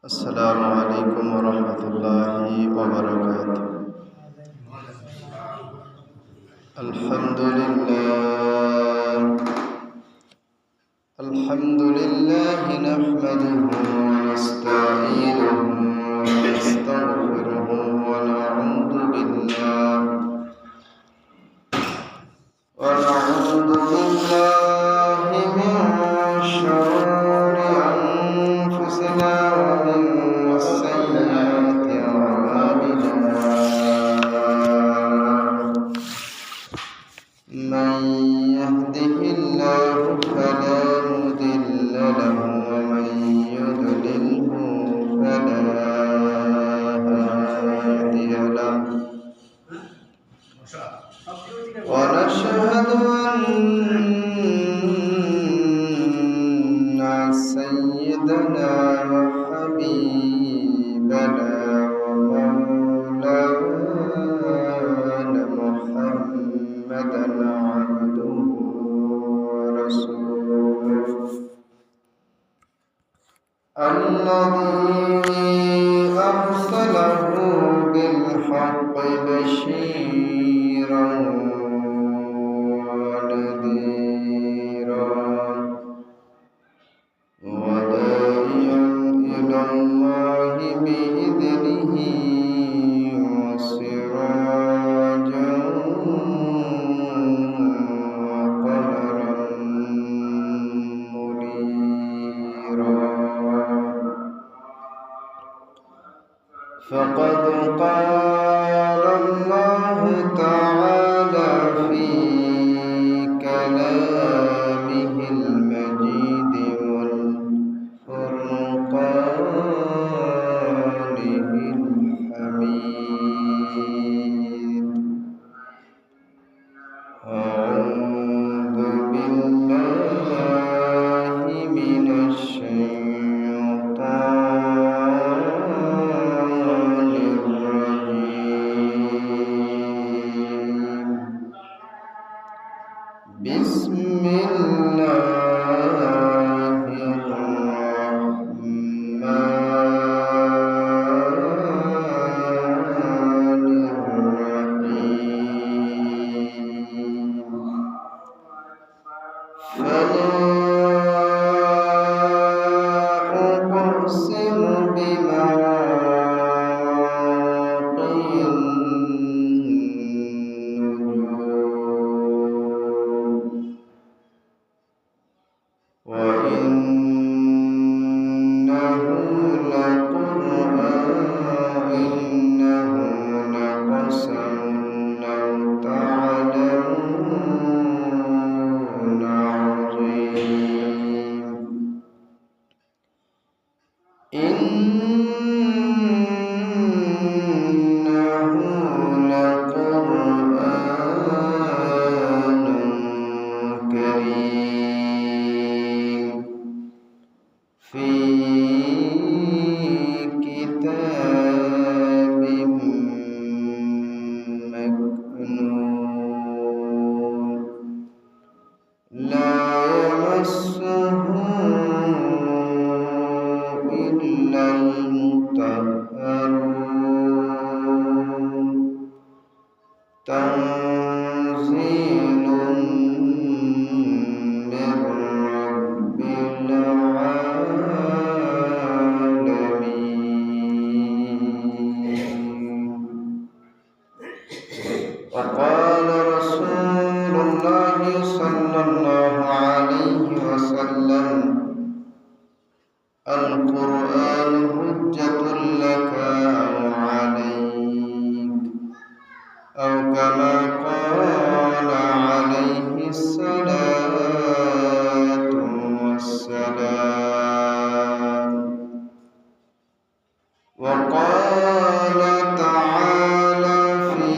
আসসালামু আলাইকুম ওয়া রাহমাতুল্লাহি ওয়া বারাকাতুহু। আলহামদুলিল্লাহ নাহমাদুহু ওয়া নাস্তাঈনুহু ওয়া নাস্তাগফিরুহু ওয়া না'উযু বিল্লাহি মিন শুরুরি আনফুসিনা ওয়া মিন sayyi'ati a'malina। من يهده الله فلا مضل له ومن يضلله فلا هادي له، ونشهد أن سيدنا وحبيبنا ومولانا محمدا عبده ورسوله الذي أرسله بالحق بشيرا ونذيرا وداعيا إلى الله بإذنه وسراجا وقمرا منيرا. فقد قال الله تعالى في كلامه المجيد والفرقانه الحميد: أعوذ بالله من الشيطان الرجيم. بسم الله الرحمن الرحيم. فلا أقسم بمواقع النجوم، وإنه لقسم لو تعلمون عظيم. إنه لقرآن كريم في كتاب مكنون لا يمسه إلا المطهرون. تنزيل من رب العالمين. وقال رسول الله صلى الله عليه وسلم: القرآن حجة لك أو عليك، أو كما قال عليه الصلاة والسلام. وقال تعالى في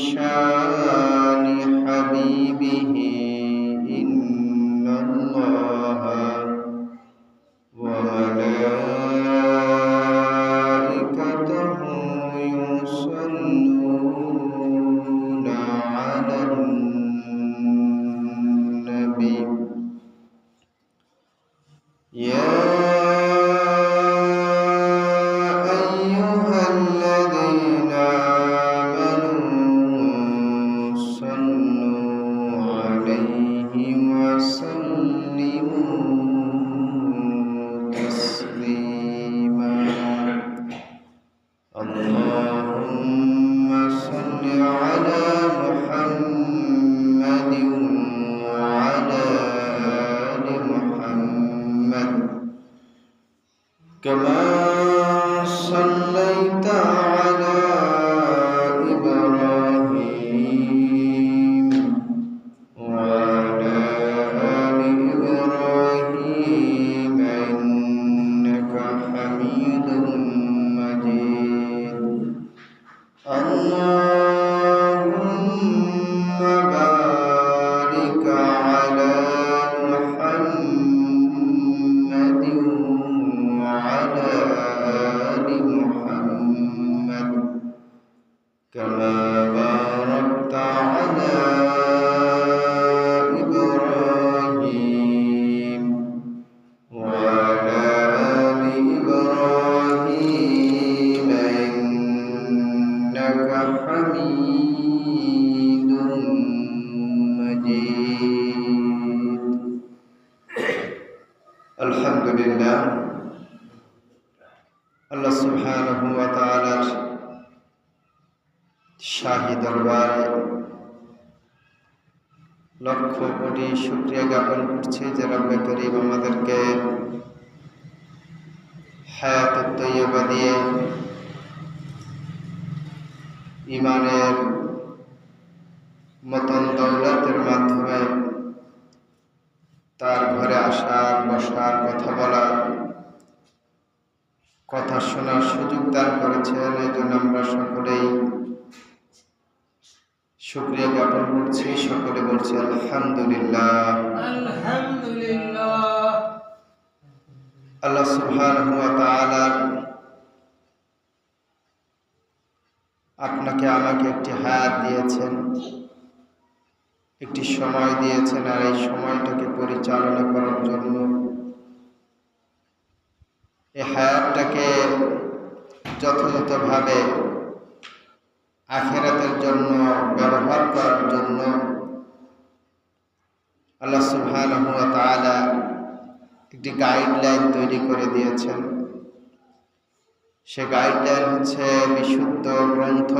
شان حبيبه: إن الله وملائكته يصلون كما صليت على إبراهيم وعلى آل إبراهيم إنك حميد مجيد اللهم بارك على محمد وعلى آل محمد كما باركت على إبراهيم وعلى آل إبراهيم إنك حميد مجيد الحمد لله আল্লাহ সুবহানাহু ওয়া তাআলার শাহী দরবারে লক্ষ কোটি শুকরিয়া জ্ঞাপন করছি যে রব্বে করিম আমাদেরকে হায়াতুত তাইয়্যিবা দিয়ে ঈমানের মতন দৌলতের মাধ্যমে তার ঘরে আসার, বসার, কথা বলার, কথা শোনার সুযোগ দান করেছেন। এই জন্য আমরা সকলেই শুকরিয়া জ্ঞাপন করছি, সকলে বলছি আলহামদুলিল্লাহ। আলহামদুলিল্লাহ। আল্লাহ সুবহানাহু ওয়া তাআলা আপনাকে আমাকে একটি হায়াত দিয়েছেন, একটি সময় দিয়েছেন, আর এই সময়টাকে পরিচালনা করার জন্য, এই হায়াতটাকে যথাযথভাবে আখিরাতের জন্য ব্যবহার করার জন্য আল্লাহ সুবহানাহু ওয়া তাআলা একটি গাইডলাইন তৈরি করে দিয়েছেন। সে গাইডলাইন হচ্ছে বিশুদ্ধ গ্রন্থ,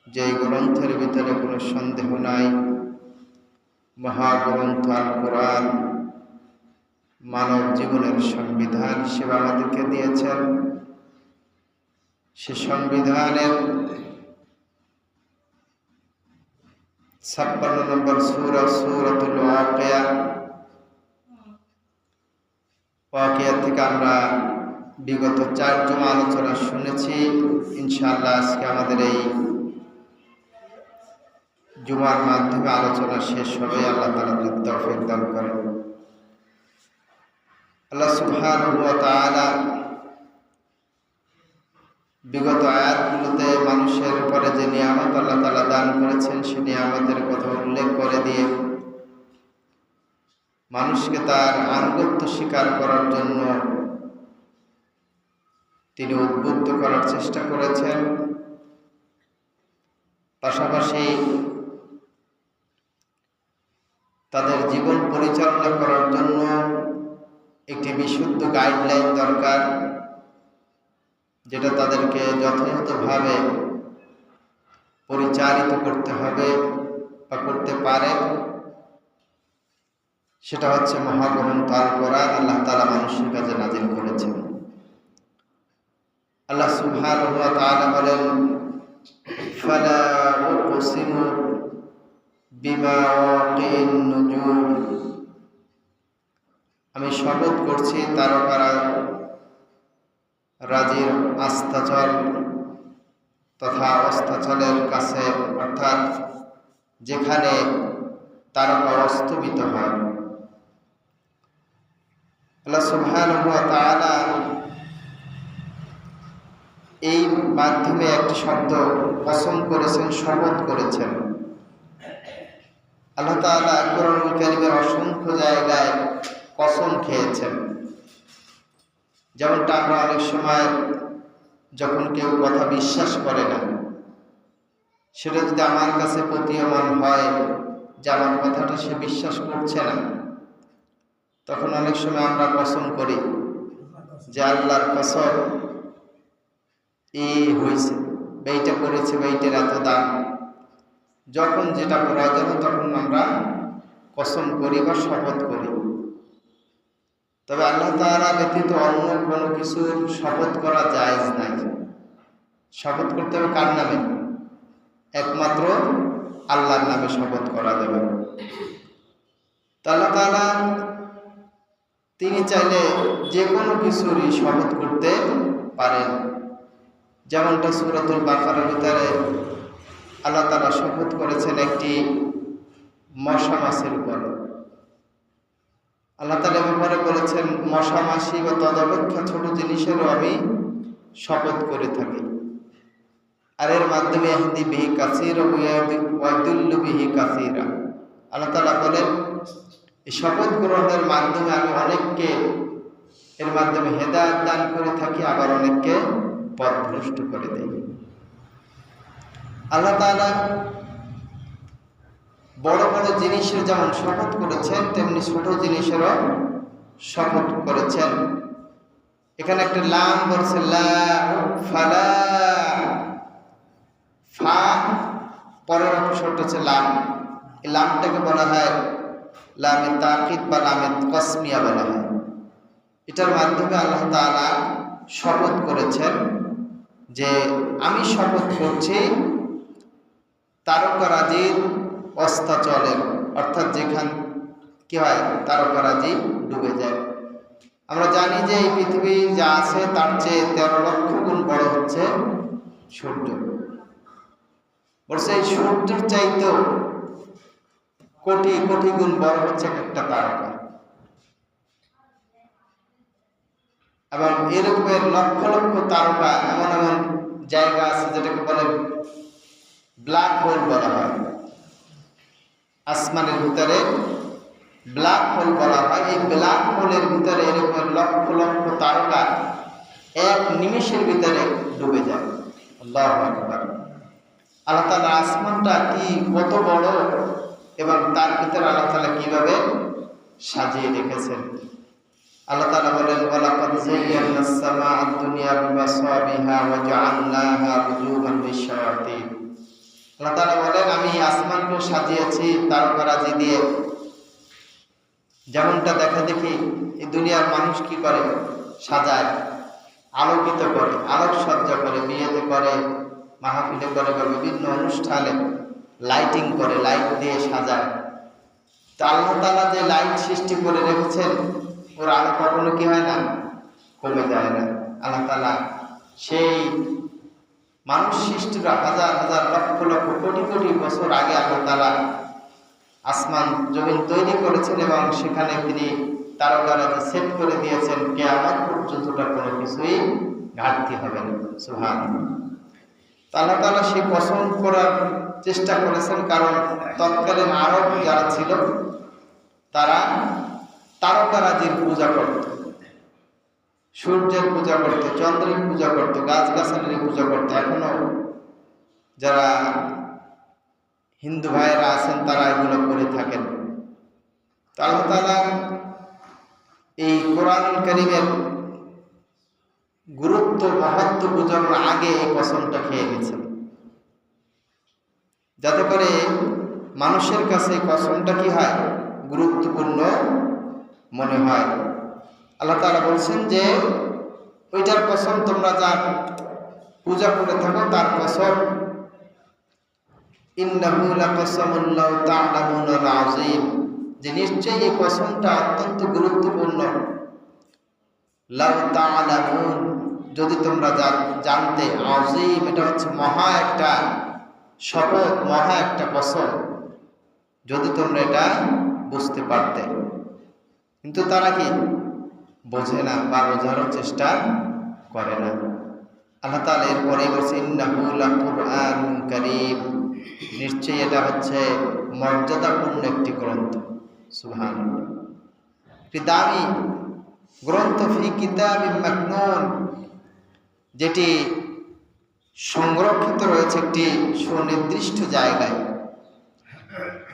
যেই গ্রন্থের ভিতরে কোনো সন্দেহ নাই, মহাগ্রন্থ আল কোরআন মানব জীবনের সংবিধান হিসেবে আমাদেরকে দিয়েছেন। সে সংবিধানের 56 নম্বর সূরা সূরাতুল ওয়াকিয়া থেকে আমরা বিগত 4 জুমা আলোচনা শুনেছি। ইনশাআল্লাহ আজকে আমাদের এই জুমার মাধ্যমে আলোচনা শেষ হবে। আল্লাহ তাআলা তৌফিক দান করেন। আল্লাহ সুবহানাহু ওয়া তাআলা বিগত আয়াতগুলোতে মানুষের উপরে যে নিয়ামত আল্লাহ তাআলা দান করেছেন, সে নিয়ামতের কথা উল্লেখ করে দিয়ে মানুষকে তার আনুগত্য স্বীকার করার জন্য তিনি উদ্বুদ্ধ করার চেষ্টা করেছেন। পাশাপাশি তাদের জীবন পরিচালনা করার জন্য একটি বিশুদ্ধ গাইডলাইন দরকার, যেটা তাদেরকে যথাযথভাবে পরিচালিত করতে হবে বা করতে পারে। সেটা হচ্ছে মহাগ্রন্থ আল কোরআন আল্লাহ তাআলা মানুষের কাছে নাযিল করেছেন। আল্লাহ সুবহানাহু ওয়া তাআলা বলেন, ফালা উকসিমু বিমা ওয়াকিন নুজুম, আমি শপথ করছি তারকারা রাজির আস্তাচল তথা অস্তাচলের কাছে, অর্থাৎ যেখানে তারকা অস্তমিত হয়। আল্লাহ সুবহানাহু ওয়া তাআলা এই মাধ্যমে একটি শব্দ কসম করেছেন, শপথ করেছেন। আল্লাহ তাআলা কোরআনুল কারীমের অসংখ্য জায়গায় কসম খেয়েছেন। যেমনটা আমরা অনেক সময় যখন কেউ কথা বিশ্বাস করে না, সেটা যদি আমার কাছে প্রতীয়মান হয় যে আমার কথাটা সে বিশ্বাস করছে না, তখন অনেক সময় আমরা কসম করি যে আল্লাহর কসম এই হয়েছে, এইটা করেছে, এইটার এত দাম। যখন যেটা প্রয়োজন তখন আমরা কসম করি বা শপথ করি। তবে আল্লাহ তাআলা ব্যতীত অন্য কোনো কিছুর শপথ করা জায়েজ নাই। শপথ করতে হবে কার নামে? একমাত্র আল্লাহর নামে শপথ করা যাবে। তো আল্লাহ তাআলা তিনি চাইলে যে কোনো কিছুরই শপথ করতে পারেন। যেমনটা সূরাতুল বাকারার ভিতরে আল্লাহ তাআলা শপথ করেছেন একটি মশা মাছের উপর। আল্লাহ তাআলা ব্যাপারে বলেছেন, মশা মাছি বা তদপেক্ষা ছোট জিনিসেরও আমি শপথ করে থাকি। আর এর মাধ্যমে ইয়াহদি বিহি কাসীরা ওয়া ইয়াদুল্লু বিহি কাসীরা। আল্লাহ তাআলা বলেন, এই শপথ গ্রহণের মাধ্যমে আমি অনেককে এর মাধ্যমে হেদায়েত দান করে থাকি, আবার অনেককে পথভ্রষ্ট করে দেই। আল্লাহ তাআলা বড় বড় জিনিসের যেমন শপথ করেছেন, তেমনি ছোট জিনিসেরও শপথ করেছেন। এখানে একটা লাম বলছে, লা ফালা, ফা পরের অক্ষরটা হচ্ছে লাম। এই লামটাকে বলা হয় লামে তাকিদ বা লামে কসমিয়া বলা হয়। এটার মাধ্যমে আল্লাহ তাআলা শপথ করেছেন যে আমি শপথ করছি তারকারাজির অস্তাচলের, অর্থাৎ যেখান কি হয় তারকারাজি ডুবে যায়। আমরা জানি যে এই পৃথিবী যা আছে তার চেয়ে 13 লক্ষ গুণ বড় হচ্ছে সূর্য। বলছে এই সূর্যের চাইতেও কোটি কোটি গুণ বড় হচ্ছে একটা তারকা, এবং এরকমের লক্ষ লক্ষ তারকা, এমন এমন জায়গা আছে যেটাকে বলে ব্ল্যাক হোল বলা হয়। আসমানের ভিতরে ব্ল্যাক হোল বলা হয়। এই ব্ল্যাক হোলের ভিতরে এরকম লক্ষ লক্ষ তারকা এক নিমেষের ভিতরে ডুবে যায়। আল্লাহু আকবার। আল্লাহ তাআলা আসমানটা কি কত বড় এবং তার ভিতরে আল্লাহ তাআলা কিভাবে সাজিয়ে রেখেছেন। আল্লাহ তাআলা বলেন, ওয়ালাকাদ যায়্যানাস সামাআদ দুনিয়া বিমাসাবিহা ওয়া জাআলনাহা রুজুমান লিশ-শায়াতিন। আল্লাহ তাআলা বলেন, আমি আসমানকে সাজিয়েছি তারকারাজি দিয়ে। যেমনটা দেখা দেখি এই দুনিয়ার মানুষ কি করে, সাজায়, আলোকিত করে, আলোকসজ্জা করে, বিয়েতে করে, মাহফিলে করে বা বিভিন্ন অনুষ্ঠানে লাইটিং করে, লাইট দিয়ে সাজায়। তো আল্লাহ তাআলা যে লাইট সৃষ্টি করে রেখেছেন, ওর আলো কখনো কি হয় না, কমে যায় না। আল্লাহ তাআলা সেই মানুষ সৃষ্টির হাজার হাজার লক্ষ লক্ষ কোটি কোটি বছর আগে আল্লাহ তাআলা আসমান জমিন তৈরি করেছেন এবং সেখানে তিনি তারকারাজি সেট করে দিয়েছেন। কিয়ামত পর্যন্তটা কোনো কিছুই ঘাটতি হবে না। সুবহানাল্লাহ। আল্লাহ তাআলা সেই কসম করার চেষ্টা করেছেন, কারণ তৎকালীন আরব যারা ছিল তারা তারকারাজির পূজা করত, সূর্যের পূজা করত, চন্দ্রের পূজা করত, গাছগাছালির পূজা করত। এখনো যারা হিন্দু ভাইয়েরা আছেন তারা এগুলো করে থাকেন। তো আল্লাহ তাআলা এই কোরআনুল কারীমের গুরুত্ব মাহাত্ম্য বোঝানোর আগে এই কসমটা খেয়ে গেছেন, যাতে করে মানুষের কাছে এই কসমটা কি হয়, গুরুত্বপূর্ণ মনে হয়। আল্লাহ তাআলা বলছেন যে ওইটার কসম, তোমরা যা পূজা করে থাকো তার কসম, ইন্নাহু লাকাসামুন লাউ তা'লামুনা আযীম, যে নিশ্চয়ই এই কসমটা অত্যন্ত গুরুত্বপূর্ণ। লাউ তা'লামুন, যদি তোমরা জানতে, আযীম এটা হচ্ছে মহা একটা শপথ, মহা একটা কসম, যদি তোমরা এটা বুঝতে পারতে। কিন্তু তারা কি বোঝে না বা বোঝানোর চেষ্টা করে না। আল্লাহ তাআলা এরপরে বলছে, ইন্নাহু লাকুরআনুন কারীম, নিশ্চয়ই এটা হচ্ছে মর্যাদাপূর্ণ একটি গ্রন্থ। সুবহানাল্লাহ। একটি দামি গ্রন্থ, ফি কিতাবিম মাকনুন, যেটি সংরক্ষিত রয়েছে একটি সুনির্দিষ্ট জায়গায়।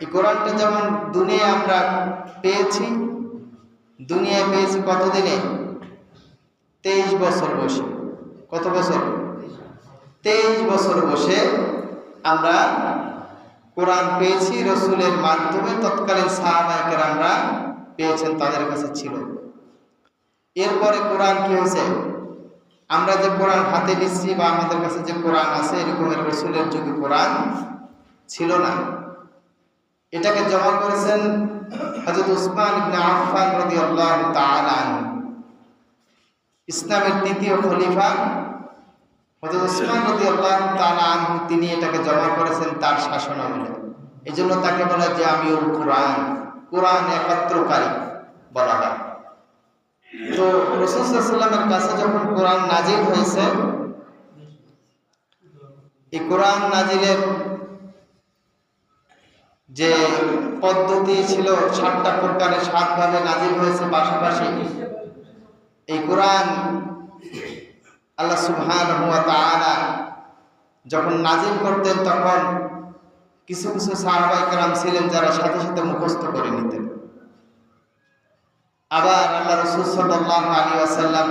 এই কোরআনটা যেমন দুনিয়ায় আমরা পেয়েছি, দুনিয়ায় পেয়েছি কতদিনে? 23 বছর বসে। কত বছর? 23 বছর বসে আমরা কোরআন পেয়েছি রাসূলের মাধ্যমে। তৎকালীন সাহাবায়ে কেরামরা পেয়েছেন, তাদের কাছে ছিল। এরপরে কোরআন কি হয়েছে, আমরা যে কোরআন হাতে নিচ্ছি বা আমাদের কাছে যে কোরআন আছে, এরকমের রাসূলের যুগে কোরআন ছিল না। এটাকে জমা করেছেন হযরত উসমান ইবনে আফফান রাদিয়াল্লাহু তাআলা আনহু, ইসলামের দ্বিতীয় খলিফা হযরত উসমান রাদিয়াল্লাহু তাআলা আনহু, তিনি এটাকে জমা করেছেন তার শাসনামলে। এজন্য তাকে বলা হয় জামিউল কোরআন, কোরআন একত্রকারী বলা হয়। তো রাসূল সাল্লাল্লাহু আলাইহি ওয়াসাল্লামের কাছে যখন কোরআন নাজিল হয়েছে, এই কোরআন নাজিলের যে পদ্ধতি ছিল 7টা প্রকারে 7 ভাবে নাজিল হয়েছে। পাশাপাশি এই কোরআন আল্লাহ সুবহানাহু ওয়া তাআলা যখন নাজিল করতেন, তখন কিছু কিছু সাহাবায়ে কেরাম ছিলেন যারা সাথে সাথে মুখস্থ করে নিতেন। আবার আল্লাহ রাসূল সাল্লাল্লাহু আলাইহি ওয়াসাল্লাম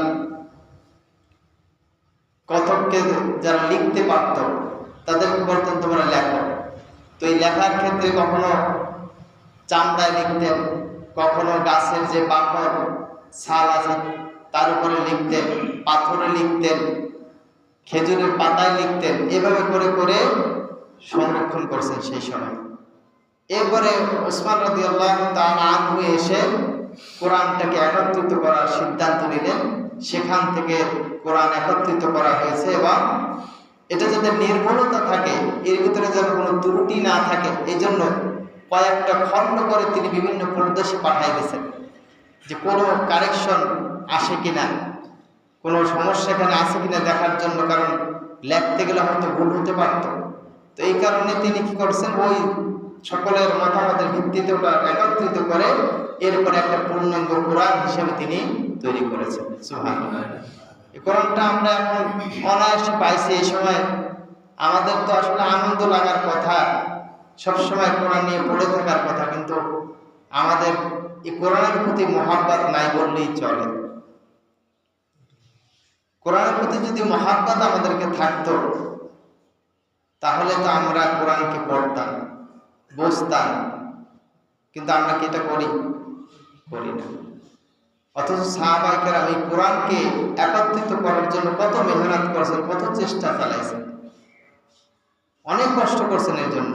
কতককে যারা লিখতে পারত, তাদেরকে বলতেন তোমরা লেখো। তো এই লেখার ক্ষেত্রে কখনো চামড়ায় লিখতেন, কখনো গাছের যে বাকর ছাল আছে তার উপরে লিখতেন, পাথরে লিখতেন, খেজুরের পাতায় লিখতেন। এভাবে করে করে সংরক্ষণ করছেন সেই সময়। এরপরে উসমান রাদিয়াল্লাহু তাআলা আনহু এসে কোরআনটাকে একত্রিত করার সিদ্ধান্ত নিলেন। সেখান থেকে কোরআন একত্রিত করা হয়েছে এবং এটা যাতে নির্ভুলতা থাকে, এর ভিতরে যেন কোনো ত্রুটি না থাকে, এই জন্য কয়েকটা খণ্ড করে তিনি বিভিন্ন প্রদেশে পাঠিয়ে দিয়েছেন, যে কোনো কারেকশন আসে কিনা, কোনো সমস্যা এখানে আছে কিনা দেখার জন্য। কারণ লিখতে গেলে হয়তো ভুল হতে পারত। তো এই কারণে তিনি কি করছেন, ওই সকলের মতামতের ভিত্তিতে ওটা একত্রিত করে এরপরে একটা পূর্ণাঙ্গ কোরআন হিসেবে তিনি তৈরি করেছেন। সুবহানাল্লাহ। এই কোরআনটা আমরা এখন অনায়াসে পাইছি। এই সময় আমাদের তো আসলে আনন্দ লাগার কথা, সবসময় কোরআন নিয়ে পড়ে থাকার কথা, কিন্তু আমাদের এই কোরআনের প্রতি মহাব্বত নাই বললেই চলে। কোরআনের প্রতি যদি মহাব্বত আমাদেরকে থাকতো, তাহলে তো আমরা কোরআনকে পড়তাম, বুঝতাম। কিন্তু আমরা কি এটা করি না। অথচ সাহাবায়ে কেরাম এই কোরআনকে একত্রিত করার জন্য কত মেহনত করেছেন, কত চেষ্টা চালাইছেন, অনেক কষ্ট করছেন এর জন্য।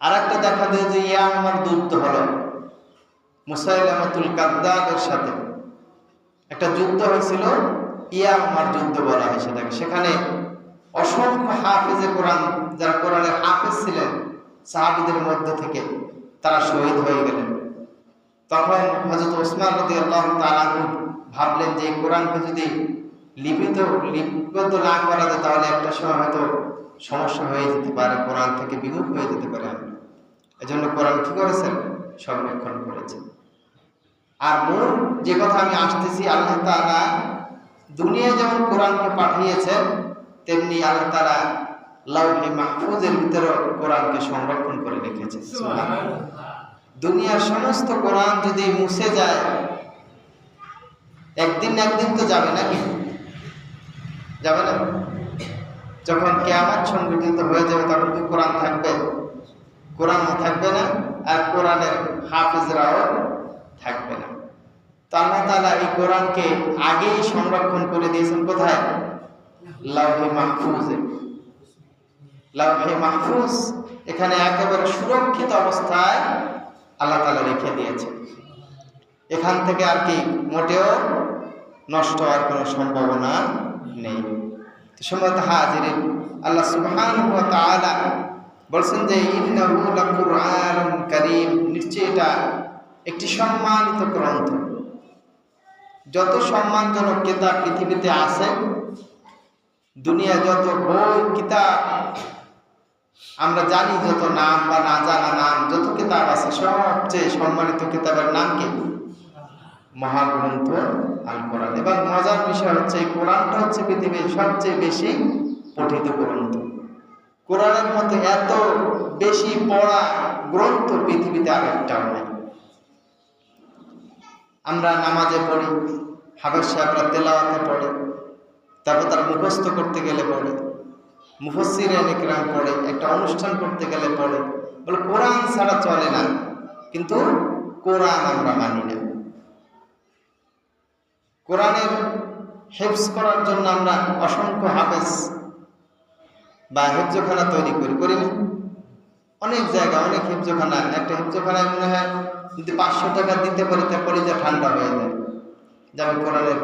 আর একটা দেখা যায় যে ইয়ামার যুদ্ধ হলো মুসাইলামাতুল কাযযাবের সাথে একটা যুদ্ধ হয়েছিল, ইয়ামার যুদ্ধ বলা হয় সেটাকে। সেখানে অসংখ্য হাফেজে কোরআন, যারা কোরআনের হাফেজ ছিলেন সাহাবীদের মধ্যে থেকে, তারা শহীদ হয়ে গেলেন। তখন হযরত ওসমান রাদিয়াল্লাহু তাআলা ভাবলেন যে কোরআনকে যদি লিপিত না করা যায়, তাহলে একটা সময় হয়তো সমস্যা হয়ে যেতে পারে, কোরআন থেকে বিমুখ হয়ে যেতে পারে। এজন্য কোরআন কি করেছেন, সংরক্ষণ করেছেন। আর মূল যে কথা আমি আসতেছি, আল্লাহ তাআলা দুনিয়ায় যেমন কোরআনকে পাঠিয়েছেন, তেমনি আল্লাহ তাআলা লাউহে মাহফুজের ভিতরে কোরআনকে সংরক্ষণ করে রেখেছেন। সুবহানাল্লাহ। দুনিয়ার সমস্ত কোরআন যদি মুছে যায়, একদিন না একদিন তো যাবে, নাকি যাবে না? যখন কিয়ামত সংঘটিত হয়ে যাবে, তখন কি কোরআন থাকবে? কোরআনও থাকবে না, আর কোরআনের হাফেজরাও থাকবে না। তো আল্লাহ তাআলা এই কোরআনকে আগেই সংরক্ষণ করে দিয়েছেন কোথায়? লাউহে মাহফুজে। লাউহে মাহফুজ এখানে একেবারে সুরক্ষিত অবস্থায় আল্লাহ তাআলা রেখে দিয়েছেন। এখান থেকে আর কি মোটেও নষ্ট হওয়ার কোনো সম্ভাবনা নেই। সম্মানিত হাজিরিন, আল্লাহ সুবহানাহু ওয়া তাআলা বলছেন যে ইন্নাহু লাকুরআনুন কারীম, নিশ্চয়ই এটা একটি সম্মানিত গ্রন্থ। যত সম্মানজনক কিতাব পৃথিবীতে আছে, দুনিয়া যত বই কিতাব আমরা জানি, যত নাম বা না জানা নাম যত কিতাব আছে, সবচেয়ে সম্মানিত কিতাবের নাম কি? মহাগ্রন্থ আল কোরআন। এবং মজার বিষয় হচ্ছে, এই কোরআনটা হচ্ছে পৃথিবীর সবচেয়ে বেশি পঠিত গ্রন্থ। কোরআনের মধ্যে এত বেশি পড়া গ্রন্থ পৃথিবীতে আর একটাও নেই। আমরা নামাজে পড়ি, হাফেজ সাহেবরা তেলাওয়াতে পড়ে, তারপর তারা মুখস্থ করতে গেলে পড়ে, মুফাসসিরিনে কিরাম পড়ে, একটা অনুষ্ঠান করতে গেলে পড়ে, বলে কোরআন ছাড়া চলে না। কিন্তু কোরআন আমরা মানি না। কোরআনের হেফজ করার জন্য আমরা অসংখ্য হাফেজ বা হেফজখানা তৈরি করি না? অনেক জায়গা অনেক হেফজখানা, একটা হেফজখানায় মনে হয় যদি 500 টাকা দিতে পারি তার কলিজা ঠান্ডা হয়ে যায়। যেমন কোরআনের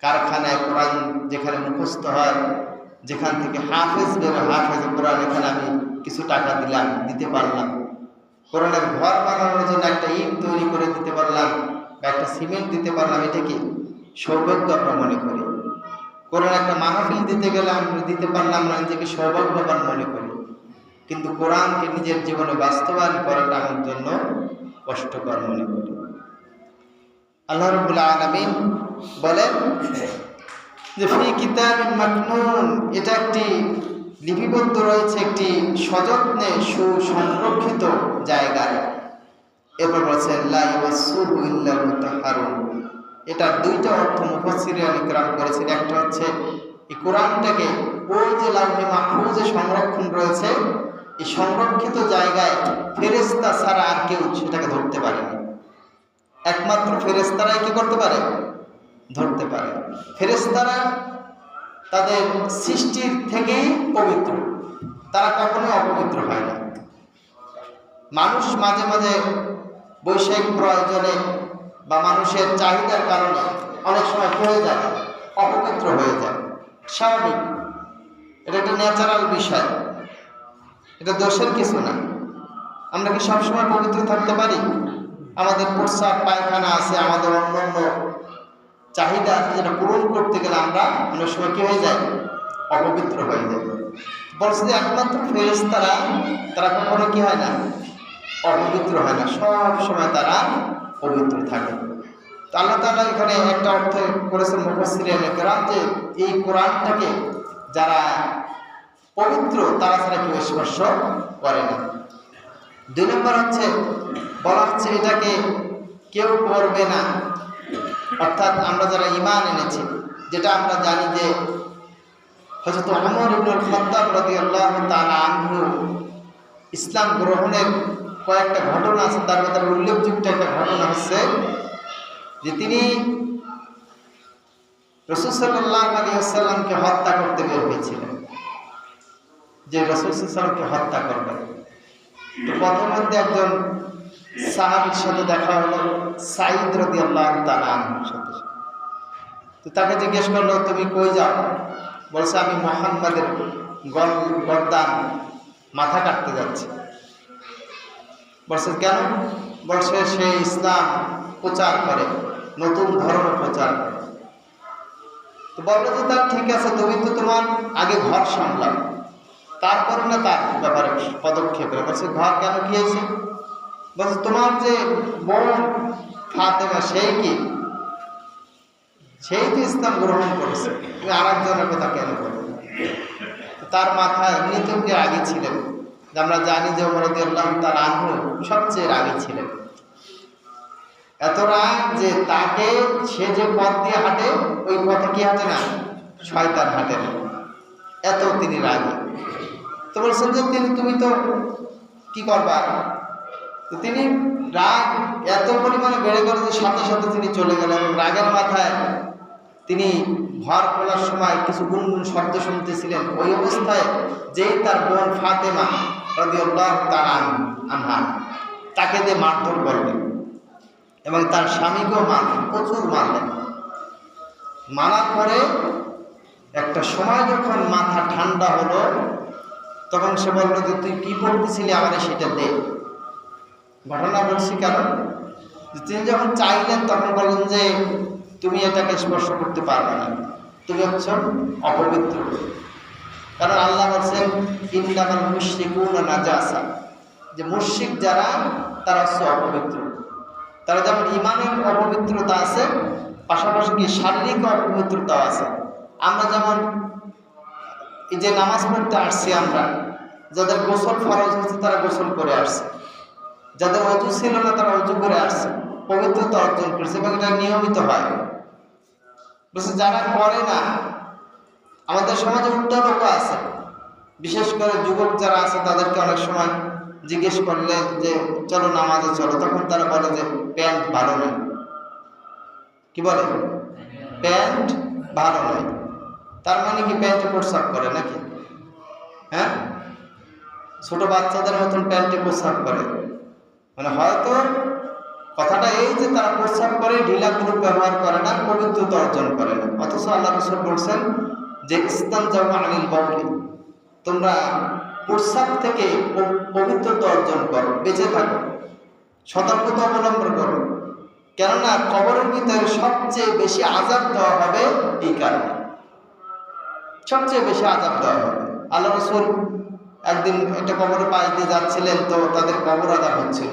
কারখানায় কোরআন যেখানে মুখস্থ হয়, যেখান থেকে হাফেজ বেরো, হাফেজ কোরআন, এখানে আমি কিছু টাকা দিলাম, দিতে পারলাম। কোরআনের ঘর বানানোর জন্য একটা ইট তৈরি করে দিতে পারলাম বা একটা সিমেন্ট দিতে পারলাম, এটা কি সৌভাগ্য আমরা মনে করি। কোরআন একটা মাহফিল দিতে গেলে আমরা দিতে পারলাম না, নিজেকে সৌভাগ্যবান মনে করি। কিন্তু কোরআনকে নিজের জীবনে বাস্তবায়ন করাটা আমার জন্য কষ্টকর মনে করি। আল্লাহ রাব্বুল আলামিন বলেন যে ফি কিতাবিন মাকনুন, এটা একটি লিপিবদ্ধ রয়েছে একটি সযত্নে সুসংরক্ষিত জায়গায়। এরপর বলছেন লা ইয়ামাসসুহু ইল্লাল মুতাহহারুন। এটার দুইটা অর্থ মুফাসসিরিন ইকরাম করেছেন। একটা হচ্ছে এই কোরআনটাকে ওই যে লাউহে মাহফুজে সংরক্ষণ রয়েছে, এই সংরক্ষিত জায়গায় ফেরেশতা ছাড়া আর কেউ সেটাকে ধরতে পারেনি। একমাত্র ফেরেশতারাই কি করতে পারে? ধরতে পারে। ফেরেশতারা তাদের সৃষ্টির থেকেই পবিত্র, তারা কখনো অপবিত্র হয় না। মানুষ মাঝে মাঝে বৈষয়িক প্রয়োজনে বা মানুষের চাহিদার কারণে অনেক সময় হয়ে যায়, অপবিত্র হয়ে যায়, স্বাভাবিক। এটা একটা ন্যাচারাল বিষয়, এটা দোষের কিছু না। আমরা কি সবসময় পবিত্র থাকতে পারি? আমাদের প্রস্রাব পায়খানা আছে, আমাদের অন্যান্য চাহিদা আছে, যেটা পূরণ করতে গেলে আমরা অনেক সময় কি হয়ে যায়? অপবিত্র হয়ে যায়। বলছে যে একমাত্র ফেরেশতারা তারা কখনো কি হয় না? অপবিত্র হয় না, সব সময় তারা পবিত্র থাকে। তো আল্লাহ তাআলা এখানে একটা অর্থ করেছেন মুফাসসিরিন ইকরাম যে এই কোরআনটাকে যারা পবিত্র তারা ছাড়া কেউ স্পর্শ করে না। 2 নম্বর হচ্ছে বলা হচ্ছে এটাকে কেউ করবে না, অর্থাৎ আমরা যারা ঈমান এনেছি, যেটা আমরা জানি যে হযরত ওমর ইবনুল খাত্তাব রাদিয়াল্লাহু তাআলা আনহু ইসলাম গ্রহণের কয়েকটা ঘটনা আছে, তার মধ্যে উল্লেখযোগ্য একটা ঘটনা হচ্ছে যে তিনি রাসূল সাল্লাল্লাহু আলাইহি ওয়াসাল্লামকে হত্যা করতে বের হয়েছিলেন, যে রাসূল সাল্লাল্লাহু আলাইহি ওয়াসাল্লামকে হত্যা করবেন। তো প্রথমে একজন সাহাবীর সাথে দেখা হলো, সাঈদ রাদিয়াল্লাহু তাআলা আনহুর সাথে। তো তাকে জিজ্ঞেস করলো তুমি কই যাও? বলছে আমি মুহাম্মাদের গর্দান মাথা কাটতে যাচ্ছি। বলছে কেন? বলছে সে ইসলাম প্রচার করে, নতুন ধর্ম প্রচার করে। তো বললো যে তার ঠিক আছে, তুমি তো তোমার আগে ঘর সামলাও, তারপরে না তার ব্যাপারে পদক্ষেপ নেবে। বলছে ঘর কেন, কি হয়েছে? বলছে তোমার যে বোন ফাতেমা সেই কি, সেই তো ইসলাম গ্রহণ করেছে, তুমি আর একজনের কথা কেন বলো? তার মাথায় এমনিতেও রাগী ছিলেন, আমরা জানি যে ওমর রাদিয়াল্লাহু তাআলা আনহু সবচেয়ে রাগী ছিলেন। এত রাগ যে তাকে সে যে পথ দিয়ে হাঁটে ওই পথে কি হাঁটে না, শয়তান হাঁটে না, এত তিনি রাগী। তো বলছেন যে তুমি তো কি করবা? তো তিনি রাগ এত পরিমাণে বেড়ে গেল যে সাথে সাথে তিনি চলে গেলেন। রাগের মাথায় তিনি ঘর খোলার সময় কিছু গুনগুন শব্দ শুনতেছিলেন। ওই অবস্থায় যেই তার বোন ফাতেমা রাদিয়াল্লাহু তাআলা আনহা তাকে দিয়ে মারধর করলেন এবং তার স্বামীকেও মারলেন, প্রচুর মারলেন। মারার পরে একটা সময় যখন মাথা ঠান্ডা হলো তখন সে বলল যে তুই কি পড়তেছিলি, আমারে সেটা দে। ঘটনা বলছি কারণ তিনি যখন চাইলেন তখন বললেন যে তুমি এটাকে স্পর্শ করতে পারবে না, তুমি হচ্ছে অপবিত্র। কারণ আল্লাহ বলছেন ইন্নামাল মুশরিকুনা নাজাসা, যে মুশরিক যারা তারা হচ্ছে অপবিত্র। তারা যেমন ইমানের অপবিত্রতা আছে, পাশাপাশি কি শারীরিক অপবিত্রতাও আছে। আমরা যেমন এই যে নামাজ পড়তে আসছি, আমরা যাদের গোসল ফরজ হচ্ছে তারা গোসল করে আসছে, যাদের অজু ছিল না তারা অজু করে আসছে, পবিত্রতা অর্জন করছে এবং এটা নিয়মিত হয়। বলছে যারা করে না, আমাদের সমাজে উল্টা লোক আছে, বিশেষ করে যুবক যারা আছে তাদেরকে অনেক সময় জিজ্ঞেস করলে যে চলো নামাজে চলো, তখন তারা বলে যে প্যান্ট ভালো নেই। কি বলে? প্যান্ট ভালো নয়, তার মানে কি প্যান্টে প্রস্রাব করে নাকি? হ্যাঁ, ছোট বাচ্চাদের মতন প্যান্টে প্রস্রাব করে, মানে হয়তো কথাটা এই যে তারা প্রস্রাব করে, ঢিলা গ্রুপ ব্যবহার করে না, পবিত্রতা অর্জন করে না। অথচ আল্লাহ রাসূল বলছেন যে ইস্তানজাউ আনিল বাউলি, তোমরা প্রস্রাব থেকে পবিত্রতা অর্জন করো, বেঁচে থাকো, সতর্কতা অবলম্বন করো। কেননা কবরের ভিতরে সবচেয়ে বেশি আযাব দেওয়া হবে এই কারণে, সবচেয়ে বেশি আযাব দেওয়া হবে। আল্লাহ রাসূল একদিন একটা কবরে পাশ দিয়ে যাচ্ছিলেন, তো তাদের কবর আযাব হচ্ছিল।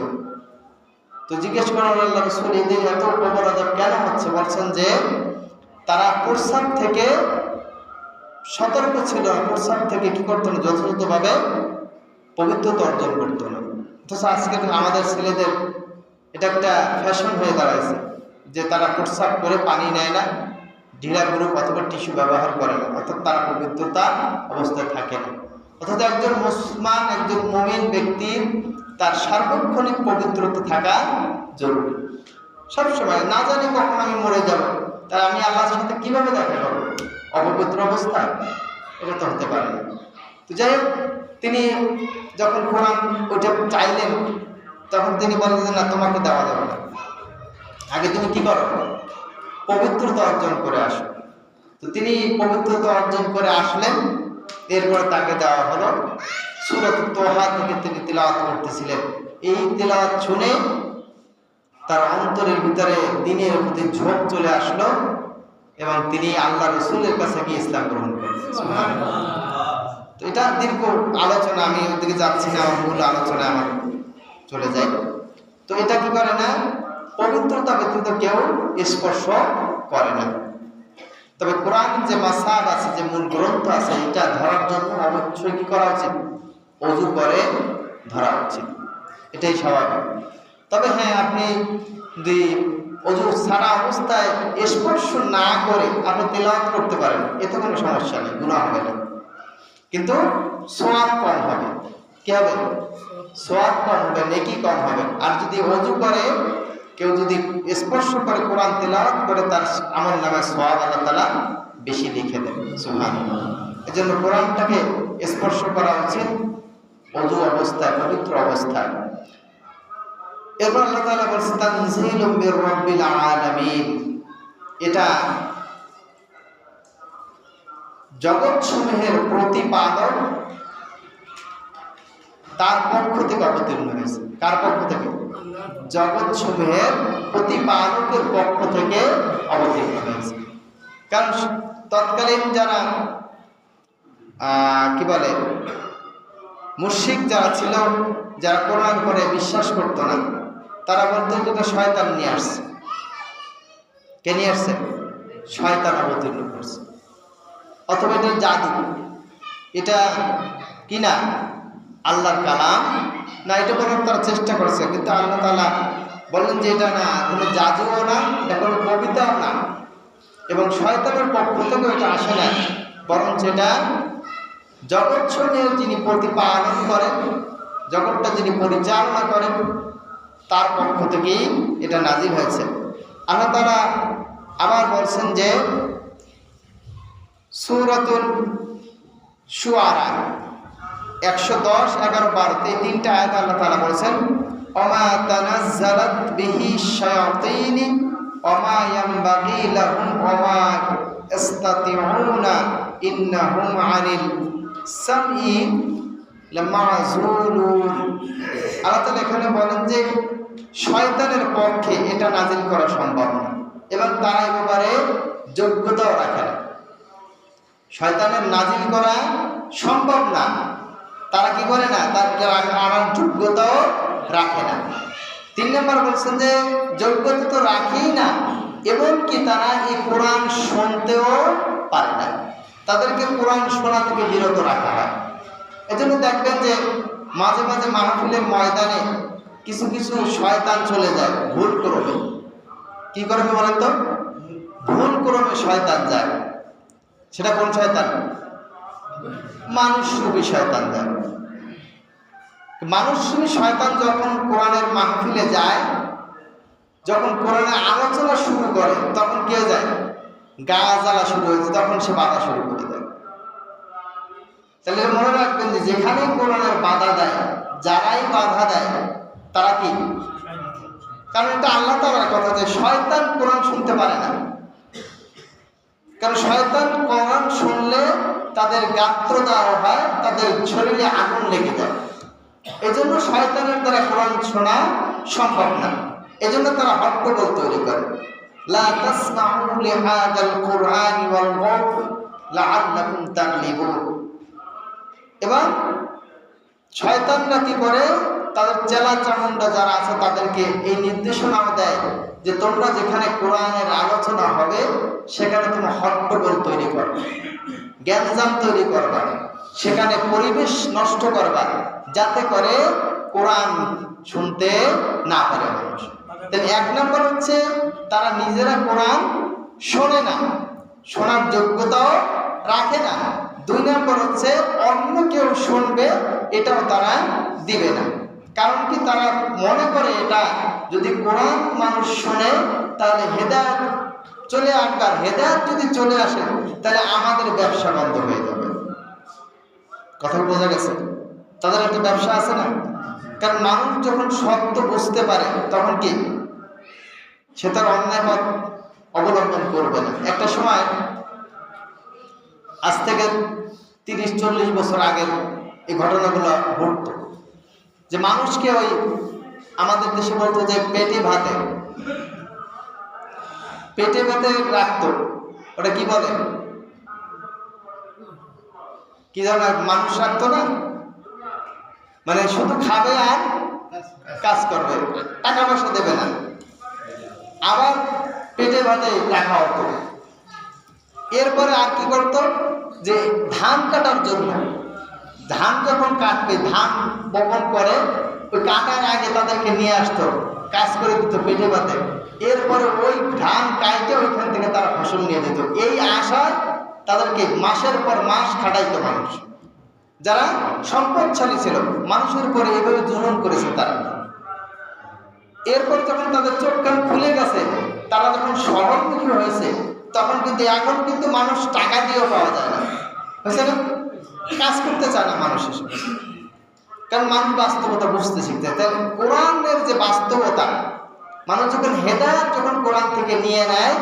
তো জিজ্ঞেস করেন আল্লাহ রাসূল, এদের এত কবর আযাব কেন হচ্ছে? বলছেন যে তারা প্রস্রাব থেকে সতর্ক ছিল, প্রস্রাব থেকে কি করতো না, যথাযথভাবে পবিত্রতা অর্জন করতো না। অথচ আজকে আমাদের ছেলেদের এটা একটা ফ্যাশন হয়ে দাঁড়াইছে যে তারা প্রস্রাব করে পানি নেয় না, ঢিলা গ্রুপ অথবা টিস্যু ব্যবহার করে না, অর্থাৎ তারা পবিত্রতা অবস্থায় থাকে না। অর্থাৎ একজন মুসলমান, একজন মুমিন ব্যক্তির তার সার্বক্ষণিক পবিত্রতা থাকা জরুরি। সবসময় না জানি কখন আমি মরে যাব, তাই আমি আল্লাহর সাথে কিভাবে দেখা করবো অপবিত্র অবস্থা? এটা তো হতে পারে না। তো যাই হোক, তিনি যখন কোরআন ওইটা চাইলেন, তখন তিনি বললেন যে না, তোমাকে দেওয়া যাবে না, আগে তুমি কি করো, পবিত্রতা অর্জন করে আসো। তো তিনি পবিত্রতা অর্জন করে আসলেন, এরপরে তাকে দেওয়া হলো সূরাত তোহা থেকে তিনি তিলাওয়াত করতেছিলেন। এই তিলাওয়াত শুনে তার অন্তরের ভিতরে দ্বীনের প্রতি ঝোঁক চলে আসলো এবং তিনি আল্লাহ রাসূলের কাছে গিয়ে ইসলাম গ্রহণ করলেন। সুবহানাল্লাহ। তো এটা দীর্ঘ আলোচনা, আমি ওদিকে যাচ্ছি না, মূল আলোচনায় আমার চলে যাই। তো এটা কি করে না, পবিত্রতা ব্যতীত কেউ স্পর্শ করে না। তবে কোরআন যে মাসাব আছে, যে মূল গ্রন্থ আছে, এটা ধরার জন্য অবশ্যই কি করা উচিত, ওযু করে ধরা উচিত, এটাই স্বাভাবিক। তবে হ্যাঁ, আপনি যদি ওযু ছাড়া অবস্থায় স্পর্শ না করে আপনি তেলাওয়াত করতে পারেন, এতে কোনো সমস্যা নেই, গুনাহ হবে না, কিন্তু সওয়াব কম হবে। কি হবে? সওয়াব কম হবে, নেকি কম হবে। আর যদি ওযু করে কেউ যদি স্পর্শ করে কোরআন তেলাওয়াত করে, তার আমলনামায় সওয়াব আল্লাহ তাআলা বেশি লিখে দেন। সুবহানাল্লাহ। এজন্য কোরআনটাকে স্পর্শ করা উচিত ওযু অবস্থায়, পবিত্র অবস্থায়। এরপর আল্লাহ তাআলা বলেছেন তানজিলুম মির রাব্বিল আলামিন, এটা জগৎসমূহের প্রতিপালক তার পক্ষ থেকে অবতীর্ণ হয়েছে। কার পক্ষ থেকে? জগৎসমূহের প্রতিপালকের পক্ষ থেকে অবতীর্ণ হয়েছে। কারণ তৎকালীন যারা কি বলে মুশরিক যারা ছিল, যারা কোরআন পড়ে বিশ্বাস করতো না, তারা বলতো এটা শয়তান নিয়ে আসছে। কে নিয়ে আসছে? শয়তান অবতীর্ণ করছে, অথবা এটা জাদু, এটা কি না আল্লাহর কালাম না, এটা বলার তারা চেষ্টা করেছে। কিন্তু আল্লাহ তাআলা বললেন যে এটা না, কোনো জাদুও না, এটা কোনো কবিতাও না, এবং শয়তানের পক্ষ থেকেও এটা আসে না, বরং এটা জগৎসমূহের যিনি প্রতিপালন করেন, জগৎটা যিনি পরিচালনা করেন, তার পক্ষ থেকেই এটা নাজিল হয়েছে। আল্লাহ তাআলা আবার বলছেন যে সূরাতুল শুআরা 110, 11, 12 এই তিনটা আয়াত আল্লাহ তাআলা বলেছেন ওমা তানাজ্জালাত বিহি শায়াতিন ওমা ইয়ামবাগি লাহুম ওমা ইস্তাতিউনা ইন্নাহুম আনিল সামঈ লামাযুলুন। আল্লাহ তাআলা এখানে বলেন যে শয়তানের পক্ষে এটা নাজিল করা সম্ভব না, এবং তারা এ ব্যাপারে যোগ্যতাও রাখে না। শয়তানের নাজিল করা সম্ভব না, তারা কি করে না, তার আনার যোগ্যতাও রাখে না। 3 নম্বর বলছেন যে যোগ্যতা তো রাখেই না, এবং কি তারা এই কোরআন শুনতেও পারে না, তাদেরকে কোরআন শোনা থেকে বিরত রাখা হয়। এজন্য দেখবেন যে মাঝে মাঝে মাহফিলের ময়দানে কিছু কিছু শয়তান চলে যায় ভুল করবে। কি করবে বলেন তো? ভুল করবে শয়তান যায়। সেটা কোন শয়তান? মানুষরূপী শয়তান যায়। মানুষরূপী শয়তান যখন কোরআনের মাহফিলে যায়, যখন কোরআনের আলোচনা শুরু করে, তখন কে যায়? গা জ্বালা শুরু হয়েছে, তখন সে বাধা শুরু করে দেয়। তাহলে মনে রাখবেন যে যেখানে কোরআনের বাধা দেয়, যারাই বাধা দেয় তারা কি, কারণ এটা আল্লাহ তাআলার কথা যে শয়তান কোরআন শুনতে পারে না। কারণ শয়তান কোরআন শুনলে তাদের গাত্র দেওয়া হয়, তাদের শরীরে আগুন লেগে যায়। এজন্য শয়তানের দ্বারা কোরআন শোনা সম্ভব না। এজন্য তারা হট্টগোল তৈরি করে, লা তাসমাউ লিহাদাল কুরআনি ওয়ালগাউ লাআল্লাকুম তাগলিবুন। এবং শয়তানরা কি করে, তাদের চেলা চামুন্ডা যারা আছে তাদেরকে এই নির্দেশনাও দেয় যে তোমরা যেখানে কোরআনের আলোচনা হবে সেখানে তোমরা হট্টগোল তৈরি করবে, গ্যাঞ্জাম তৈরি করবা, সেখানে পরিবেশ নষ্ট করবা, যাতে করে কোরআন শুনতে না পারে মানুষ। তাহলে এক নম্বর হচ্ছে তারা নিজেরা কোরআন শোনে না, শোনার যোগ্যতাও রাখে না। দুই নম্বর হচ্ছে অন্য কেউ শুনবে এটাও তারা দিবে না। কারণ কি, তারা মনে করে এটা যদি কোরআন মানুষ শোনে তাহলে হেদায়েত চলে আসবে, আর হেদায়েত যদি চলে আসে তাহলে আমাদের ব্যবসা বন্ধ হয়ে যাবে। কথা বোঝা গেছে? তাদের একটা ব্যবসা আছে না? কারণ মানুষ যখন সত্য বুঝতে পারে তখন কি সে তার অন্যায় পথ অবলম্বন করবে না। একটা সময় আজ থেকে 30-40 বছর আগের এই ঘটনাগুলো ঘটতো যে মানুষকে ওই আমাদের দেশে বলতো যে পেটে ভাতে রাখতো। ওটা কি বলে, কি ধরনের মানুষ রাখতো না, মানে শুধু খাবে আর কাজ করবে, টাকা পয়সা দেবে না। আবার পেটে ভাতে রাখা হতো। এরপরে আর কি করতো, যে ধান কাটার জন্য, ধান যখন কাটবে, ধান বপন করে, ওই কাটার আগে তাদেরকে নিয়ে আসতো, কাজ করে দিত পেটে ভাতে। এরপরে ওই ধান কাটে ওইখান থেকে তারা ফসল নিয়ে যেত। এই আশায় তাদেরকে মাসের পর মাস খাটাইতো মানুষ, যারা সম্পদশালী ছিল, মানুষের উপরে এভাবে জুলুম করেছে তারা। এরপর যখন তাদের চোখ কান খুলে গেছে, তারা যখন শহরমুখী হয়েছে, তখন কিন্তু এখন কিন্তু মানুষ টাকা দিয়েও পাওয়া যায় না, বুঝছে না? কাজ করতে চায় না মানুষ হিসেবে, কারণ মানুষ বাস্তবতা বুঝতে শিখতে। তাই কোরআনের যে বাস্তবতা, মানুষ যখন হেদায়েত যখন কোরআন থেকে নিয়ে নেয়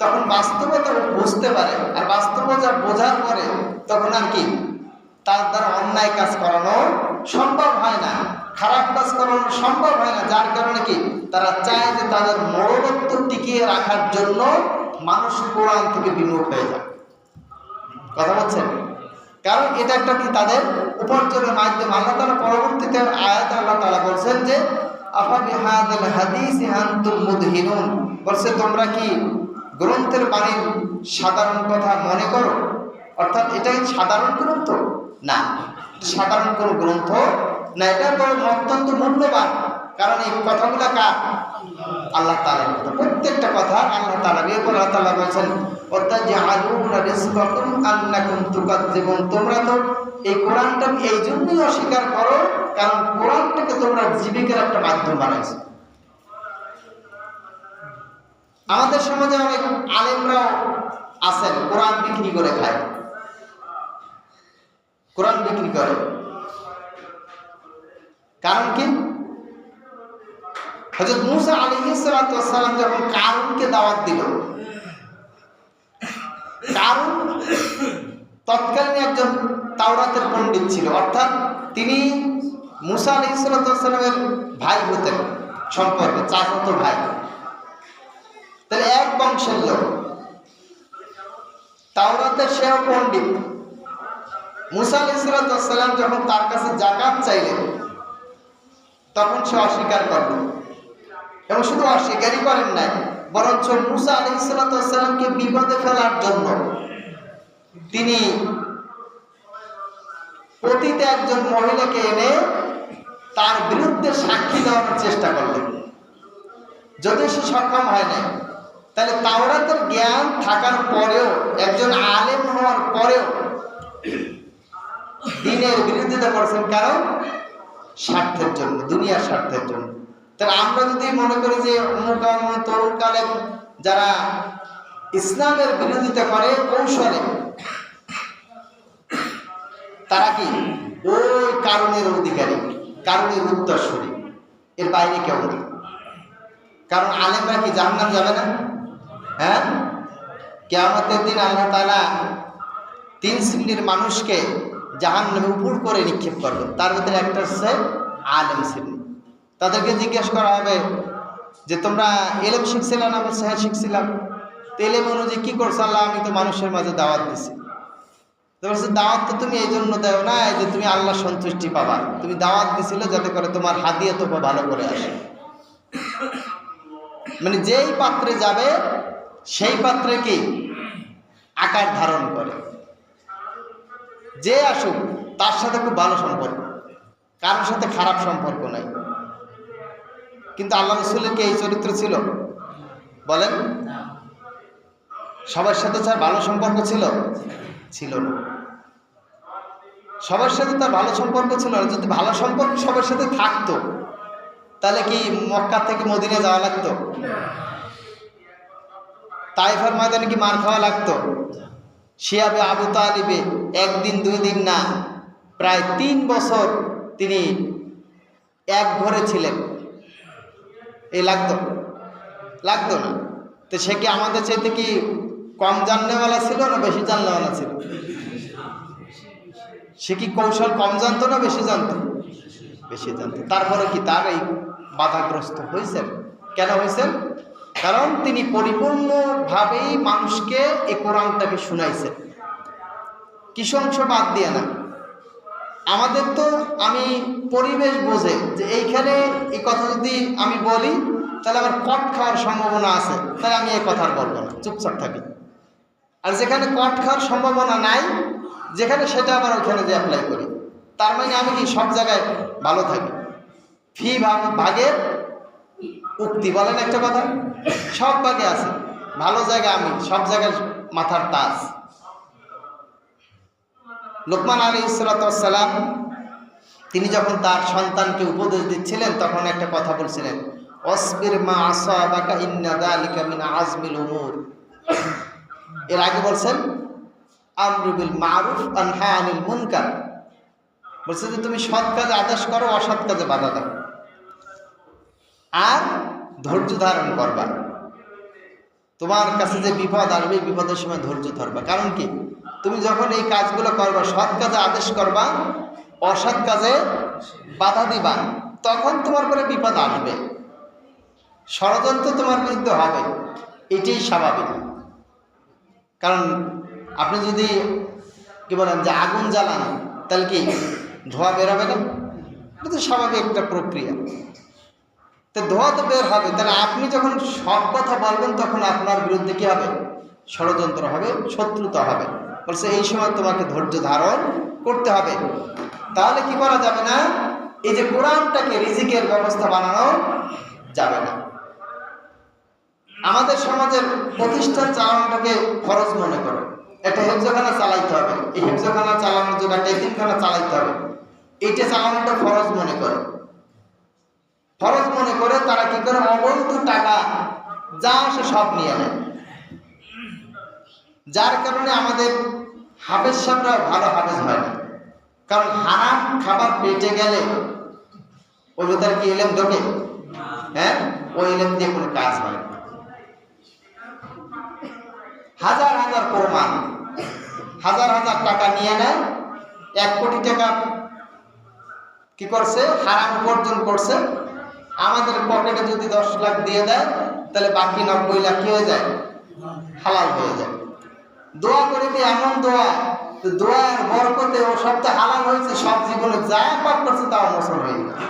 তখন বাস্তবতা বুঝতে পারে। আর বাস্তবতা বোঝার পরে তখন আর কি তার দ্বারা অন্যায় কাজ করানো সম্ভব হয় না, খারাপ কাজ করানো সম্ভব হয় না। যার কারণে কি তারা চায় যে তাদের মরণত্ব টিকিয়ে রাখার জন্য মানুষ কোরআন থেকে বিমুখ হয়ে যায়। কথা বলছেন? কারণ এটা একটা কি তাদের উপার্জনের মাধ্যম। আল্লাহ তাআলা পরবর্তীতে আয়াতে আল্লাহ তাআলা বলছেন যে আফা বিহাযাল হাদিসি আনতুম মুদহিনুন, বলছে তোমরা কি গ্রন্থের বাণীর সাধারণ কথা মনে করো? অর্থাৎ এটাই সাধারণ গ্রন্থ না, সাধারণ কোনো গ্রন্থ না, এটা বড় অত্যন্ত মূল্যবান। কারণ এই কথাগুলো কার? আল্লাহ তাআলার কথা, প্রত্যেকটা কথা আল্লাহ তাআলা। এরপর আল্লাহ তাআলা বলেছেন ওয়াতাজআলুনা রিজকাকুম আন্নাকুম তুকাজ্জিবুন, তোমরা তো এই কোরআনটাকে এই জন্যই অস্বীকার করো কারণ কোরআনটাকে তোমরা জীবিকার একটা মাধ্যম বানাইছো। আমাদের সমাজে অনেক আলেমরাও আছেন কোরআন বিক্রি করে খায়, কোরআন বিক্রি করে। কারণ কি? হযরত মূসা আলাইহিস সালাতু ওয়াস সালাম যখন কারুনকে দাওয়াত দিল, কারুন তৎকালীন একজন তাওরাতের পণ্ডিত ছিল, অর্থাৎ তিনি মূসা আলাইহিস সালাতু ওয়াস সালামের ভাই হতেন, সম্পর্কে চাচাতো ভাই। তাহলে এক বংশের লোক, তাওরাতের সেও পণ্ডিত। মূসা আলাইহিস সালাতু ওয়াস সালাম যখন তার কাছে যাকাত চাইলেন তখন সে অস্বীকার করল, এবং শুধু অস্বীকারই করেন নাই, বরঞ্চ মূসা আলাইহিস সালাতু ওয়াস সালামকে বিপদে ফেলার জন্য তিনি অতীত একজন মহিলাকে এনে তার বিরুদ্ধে সাক্ষী দেওয়ার চেষ্টা করলেন। যদি সে সক্ষম হয় না, তাহলে তাওরাতের জ্ঞান থাকার পরেও, একজন আলেম হওয়ার পরেও দ্বীনের বিরোধিতা করছেন, কারণ স্বার্থের জন্য, দুনিয়ার স্বার্থের জন্য। তাহলে আমরা যদি মনে করি যে তরুণকালে যারা ইসলামের বিরোধিতা করে কৌশলে, তারা কি ওই কারণের অধিকারী, কারণের উত্তরসূরি, এর বাইরে কেউ নেই। কারণ আলেমরা কি জাহান্নাম যাবে না? হ্যাঁ, কিয়ামতের দিন আল্লাহ তাআলা 3 শ্রেণীর মানুষকে জাহান্নামে উপর করে নিক্ষেপ করবেন। তার ভিতরে একটা হচ্ছে আলেম শ্রেণী। তাদেরকে জিজ্ঞেস করা হবে যে তোমরা ইলম শিখছিলে না? বলছে হ্যাঁ শিখছিলাম। তো ইলম অনুযায়ী কি করছো? আল্লাহ আমি তো মানুষের মাঝে দাওয়াত দিছি। তো বলছে দাওয়াত তো তুমি এই জন্য দেও না যে তুমি আল্লাহ সন্তুষ্টি পাবা, তুমি দাওয়াত দিছিলে যাতে করে তোমার হাদিয়া তো ভালো করে আসে। মানে যেই পাত্রে যাবে সেই পাত্রে কি আকার ধারণ করে, যে আসুক তার সাথে খুব ভালো সম্পর্ক, কারোর সাথে খারাপ সম্পর্ক নাই। কিন্তু আল্লাহ রাসূলের কি এই চরিত্র ছিল? বলেন, সবার সাথে তার ভালো সম্পর্ক ছিল? ছিল না। সবার সাথে তার ভালো সম্পর্ক ছিল না। যদি ভালো সম্পর্ক সবার সাথে থাকতো তাহলে কি মক্কা থেকে মদিনা যাওয়া লাগতো? তাইফের ময়দানে কি মার খাওয়া লাগতো? শিয়াবে আবু তালিবে 1 দিন 2 দিন না, প্রায় 3 বছর তিনি এক ঘরে ছিলেন। এই লাগতো? লাগতো না। তো সে কি আমাদের চাইতে কি কম জাননেওয়ালা ছিল না বেশি জাননেওয়ালা ছিল? সে কি কৌশল কম জানতো না বেশি জানতো? বেশি জানতো। তারপরে কি তার এই বাধাগ্রস্ত হয়েছেন? কেন হয়েছেন? কারণ তিনি পরিপূর্ণভাবেই মানুষকে এই কোরআনটাকে শুনাইছেন, কিছু অংশ বাদ দিয়ে না। আমাদের তো আমি পরিবেশ বোঝে যে এইখানে এই কথা যদি আমি বলি তাহলে আমার কট খাওয়ার সম্ভাবনা আছে, তাহলে আমি এই কথা আর বলবো না, চুপচাপ থাকি। আর যেখানে কট খাওয়ার সম্ভাবনা নাই, যেখানে সেটা আবার ওখানে যে অ্যাপ্লাই করি। তার মানে আমি কি সব জায়গায় ভালো থাকি। ফি ভাগের উক্তি বলেন একটা কথা, সব ভাগে আছে ভালো জায়গা, আমি সব জায়গায় মাথার তাজ। লোকমান আলাইহিস সালাম তিনি যখন তার সন্তানকে উপদেশ দিচ্ছিলেন তখন একটা কথা বলছিলেন, অসবির মা আসাবাকা ইন্না যালিকা মিন আজমিল উমুর। এর আগে বলছেন আমরু বিল মারুফ ওয়া নাহা আনিল মুনকার, বলছে যে তুমি সৎ কাজে আদেশ করো, অসৎ কাজে বাধা দাও, আর ধৈর্য ধারণ করবা। তোমার কাছে যে বিপদ আসবে বিপদের সময় ধৈর্য ধরবা। কারণ কি, তুমি যখন এই কাজগুলো করবা, সৎ কাজে আদেশ করবা, অসৎ কাজে বাধা দিবা, তখন তোমার পরে বিপদ আসবে, ষড়যন্ত্র তোমার বিরুদ্ধে হবে, এটাই স্বাভাবিক। কারণ আপনি যদি কি বলেন যে আগুন জ্বালান, তাহলে কি ধোঁয়া বেরোবে না? এটা তো স্বাভাবিক একটা প্রক্রিয়া। তো ধোঁয়া তো বের হবে। তাহলে আপনি যখন সব কথা বলবেন তখন আপনার বিরুদ্ধে কি হবে? ষড়যন্ত্র হবে, শত্রুতা হবে। বলছে এই সময় তোমাকে ধৈর্য ধারণ করতে হবে। তাহলে কি করা যাবে না? এই যে কোরআনটাকে রিজিকের ব্যবস্থা বানানো যাবে না। আমাদের সমাজের প্রতিষ্ঠান চালানোটাকে খরচ মনে করে, একটা হেফজখানা চালাইতে হবে, এই হেফজখানা চালানোর জন্য একটা এতিমখানা চালাইতে হবে, এইটা চালানোটা ফরজ মনে করে। ফরজ মনে করে তারা কি করে? অবৈধ টাকা যা আসে সব নিয়ে নেয়। যার কারণে আমাদের হাফেজ সাহেবরা ভালো হাফেজ হয় না। কারণ হারাম খাবার পেটে গেলে ওই তার কি ইলম ঢোকে? হ্যাঁ, ওই ইলম দিয়ে কোনো কাজ হয় না। হাজার হাজার প্রমাণ, হাজার হাজার টাকা নিয়ে নেয়, 1 কোটি টাকা কি করছে? হারাম উপার্জন করছে। আমাদের পকেটে যদি 10 লাখ দিয়ে দেয় তাহলে বাকি 90 লাখ কি হয়ে যায়? হালাল হয়ে যায়। দোয়া করে দিয়ে এমন দোয়া, দোয়ার বরকতে ও সবটা হালাল হয়েছে, সব জীবনে যা পাপ করছে তা মোচন হয়ে যায়।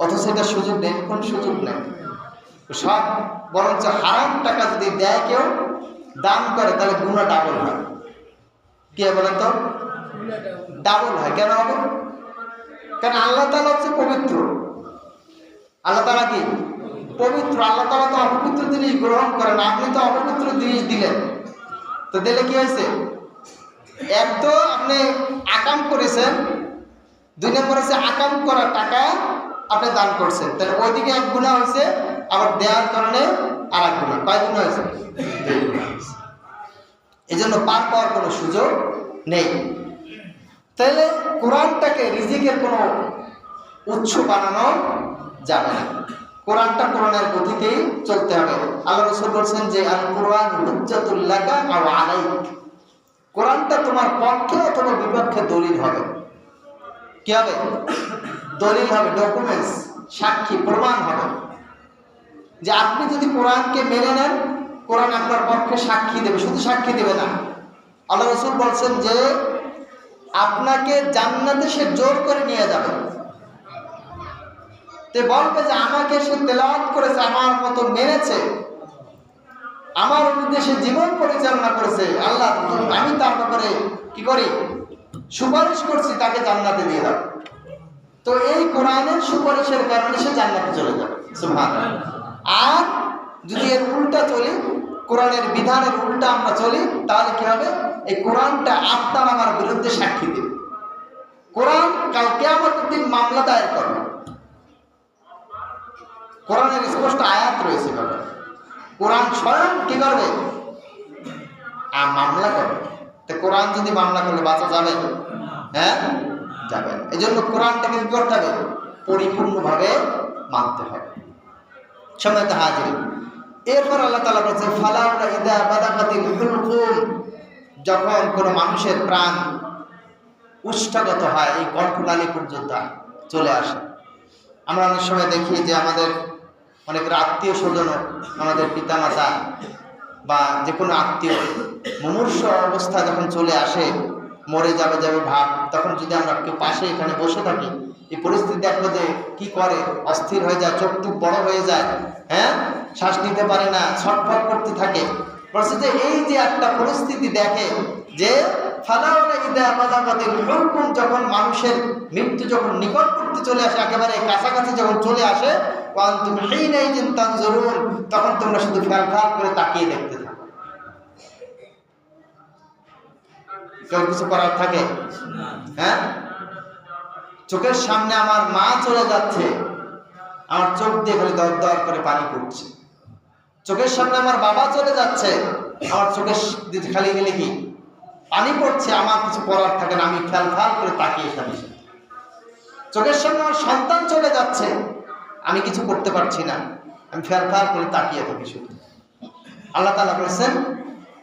অথচ এটা সুযোগ নেই, কোন সুযোগ নেই। সব বরঞ্চ হারাম টাকা যদি দেয় কেউ, দান করে, তাহলে গুনাহ ডাবল হয়। কি বলেন তো? ডাবল হয়। কেন হবে? কারণ আল্লাহ তাআলা হচ্ছে পবিত্র। আল্লাহ তাআলা কি পবিত্র? আল্লাহ তাআলা তো অপবিত্র জিনিস গ্রহণ করেন। আপনি তো অপবিত্র জিনিস দিলেন, তো দিলে কি হয়েছে? এক তো আপনি আকাম করেছেন, 2 নম্বর হচ্ছে আকাম করা টাকা আপনি দান করছেন, তাহলে ওইদিকে এক গুনাহ হয়েছে, আবার দেওয়ার কারণে আর এক গুণা। কয় গুণ হয়েছে? 2 গুণ হয়েছে। এই জন্য পার পাওয়ার কোনো সুযোগ নেই। তাহলে কোরআনটাকে রিজিকের কোনো উৎস বানানো যাবে না। কোরআনটা কোরআনের গতিতেই চলতে হবে। আল্লাহ রাসূল বলেছেন যে আল কোরআন হুজ্জাতুল লাকা আও আলাইক, কোরআনটা তোমার পক্ষে অথবা বিপক্ষে দলিল হবে। কি হবে? দলিল হবে, ডকুমেন্টস, সাক্ষী, প্রমাণ হবে। যে আপনি যদি কোরআনকে মেনে নেন, কোরআন আপনার পক্ষে সাক্ষী দেবে। শুধু সাক্ষী দেবে না, আল্লাহ রাসূল বলছেন যে আপনাকে জান্নাতে সে জোর করে নিয়ে যাবে। তে বলবে যে আমাকে সে তেলাওয়াত করেছে, আমার মতো মেনেছে, আমার অনুযায়ী সে জীবন পরিচালনা করেছে, আল্লাহ আমি তার ব্যাপারে কি করি? সুপারিশ করছি, তাকে জান্নাতে দিয়ে দাও। তো এই কোরআনের সুপারিশের কারণে সে জান্নাতে চলে যাবে। সুবহানাল্লাহ। আর যদি এর উল্টা চলি, কোরআনের বিধানের উল্টা আমরা চলি, তাহলে কি হবে? এই কোরআনটা আপনার আমার বিরুদ্ধে সাক্ষী দেবে। কোরআন কাল কিয়ামতের দিন মামলা দায়ের করবে। কোরআনের স্পষ্ট আয়াত রয়েছে ব্যাপারে। কোরআন স্বয়ং কি করবে? মামলা করবে। তো কোরআন যদি মামলা করলে বাঁচা যাবে? হ্যাঁ, যাবে। এই জন্য কোরআনটাকে কি করতে হবে? পরিপূর্ণভাবে মানতে হবে। সম্মানিত হাজিরিন, এরপর আল্লাহ তাআলা বলেছেন ফালাউলা ইযা বালাগাতিল হুলকুম, যখন কোনো মানুষের প্রাণ উষ্ঠগত হয়, এই কণ্ঠনালী পর্যন্ত চলে আসে। আমরা অনেক সময় দেখি যে আমাদের অনেক আত্মীয় স্বজন, আমাদের পিতামাতা বা যে কোনো আত্মীয় মুমূর্ষ অবস্থা যখন চলে আসে, মরে যাবে যাবে ভাব, তখন যদি আমরা কেউ পাশে এখানে বসে থাকি, এই পরিস্থিতি দেখবো যে কি করে, অস্থির হয়ে যায়, চোখ টুক বড় হয়ে যায়, হ্যাঁ, শ্বাস নিতে পারে না, ছটফট করতে থাকে। বলছে যে এই যে একটা পরিস্থিতি দেখে যে ফালাউলা ইযা বালাগাতিল হুলকুম, যখন মানুষের মৃত্যু যখন নিকটবর্তী চলে আসে, একেবারে কাছাকাছি যখন চলে আসে, ওয়া আনতুম হিনাইযিন তানজুরুন, তখন তোমরা শুধু ফ্যাল করে তাকিয়ে দেখতে থাকো। কেউ কিছু করার থাকে? হ্যাঁ, চোখের সামনে আমার মা চলে যাচ্ছে, আমার চোখ দিয়ে খালি দর দর করে পানি পড়ছে। চোখের সামনে আমার বাবা চলে যাচ্ছে, আমার চোখের দিকে খালি গেলে কি পানি পড়ছে, আমার কিছু করার থাকে না, আমি ফ্যাল করে তাকিয়ে থাকি। চোখের সামনে আমার সন্তান চলে যাচ্ছে, আমি কিছু করতে পারছি না, আমি ফ্যাল করে তাকিয়ে থাকি শুধু। আল্লাহ তাআলা বলেছেন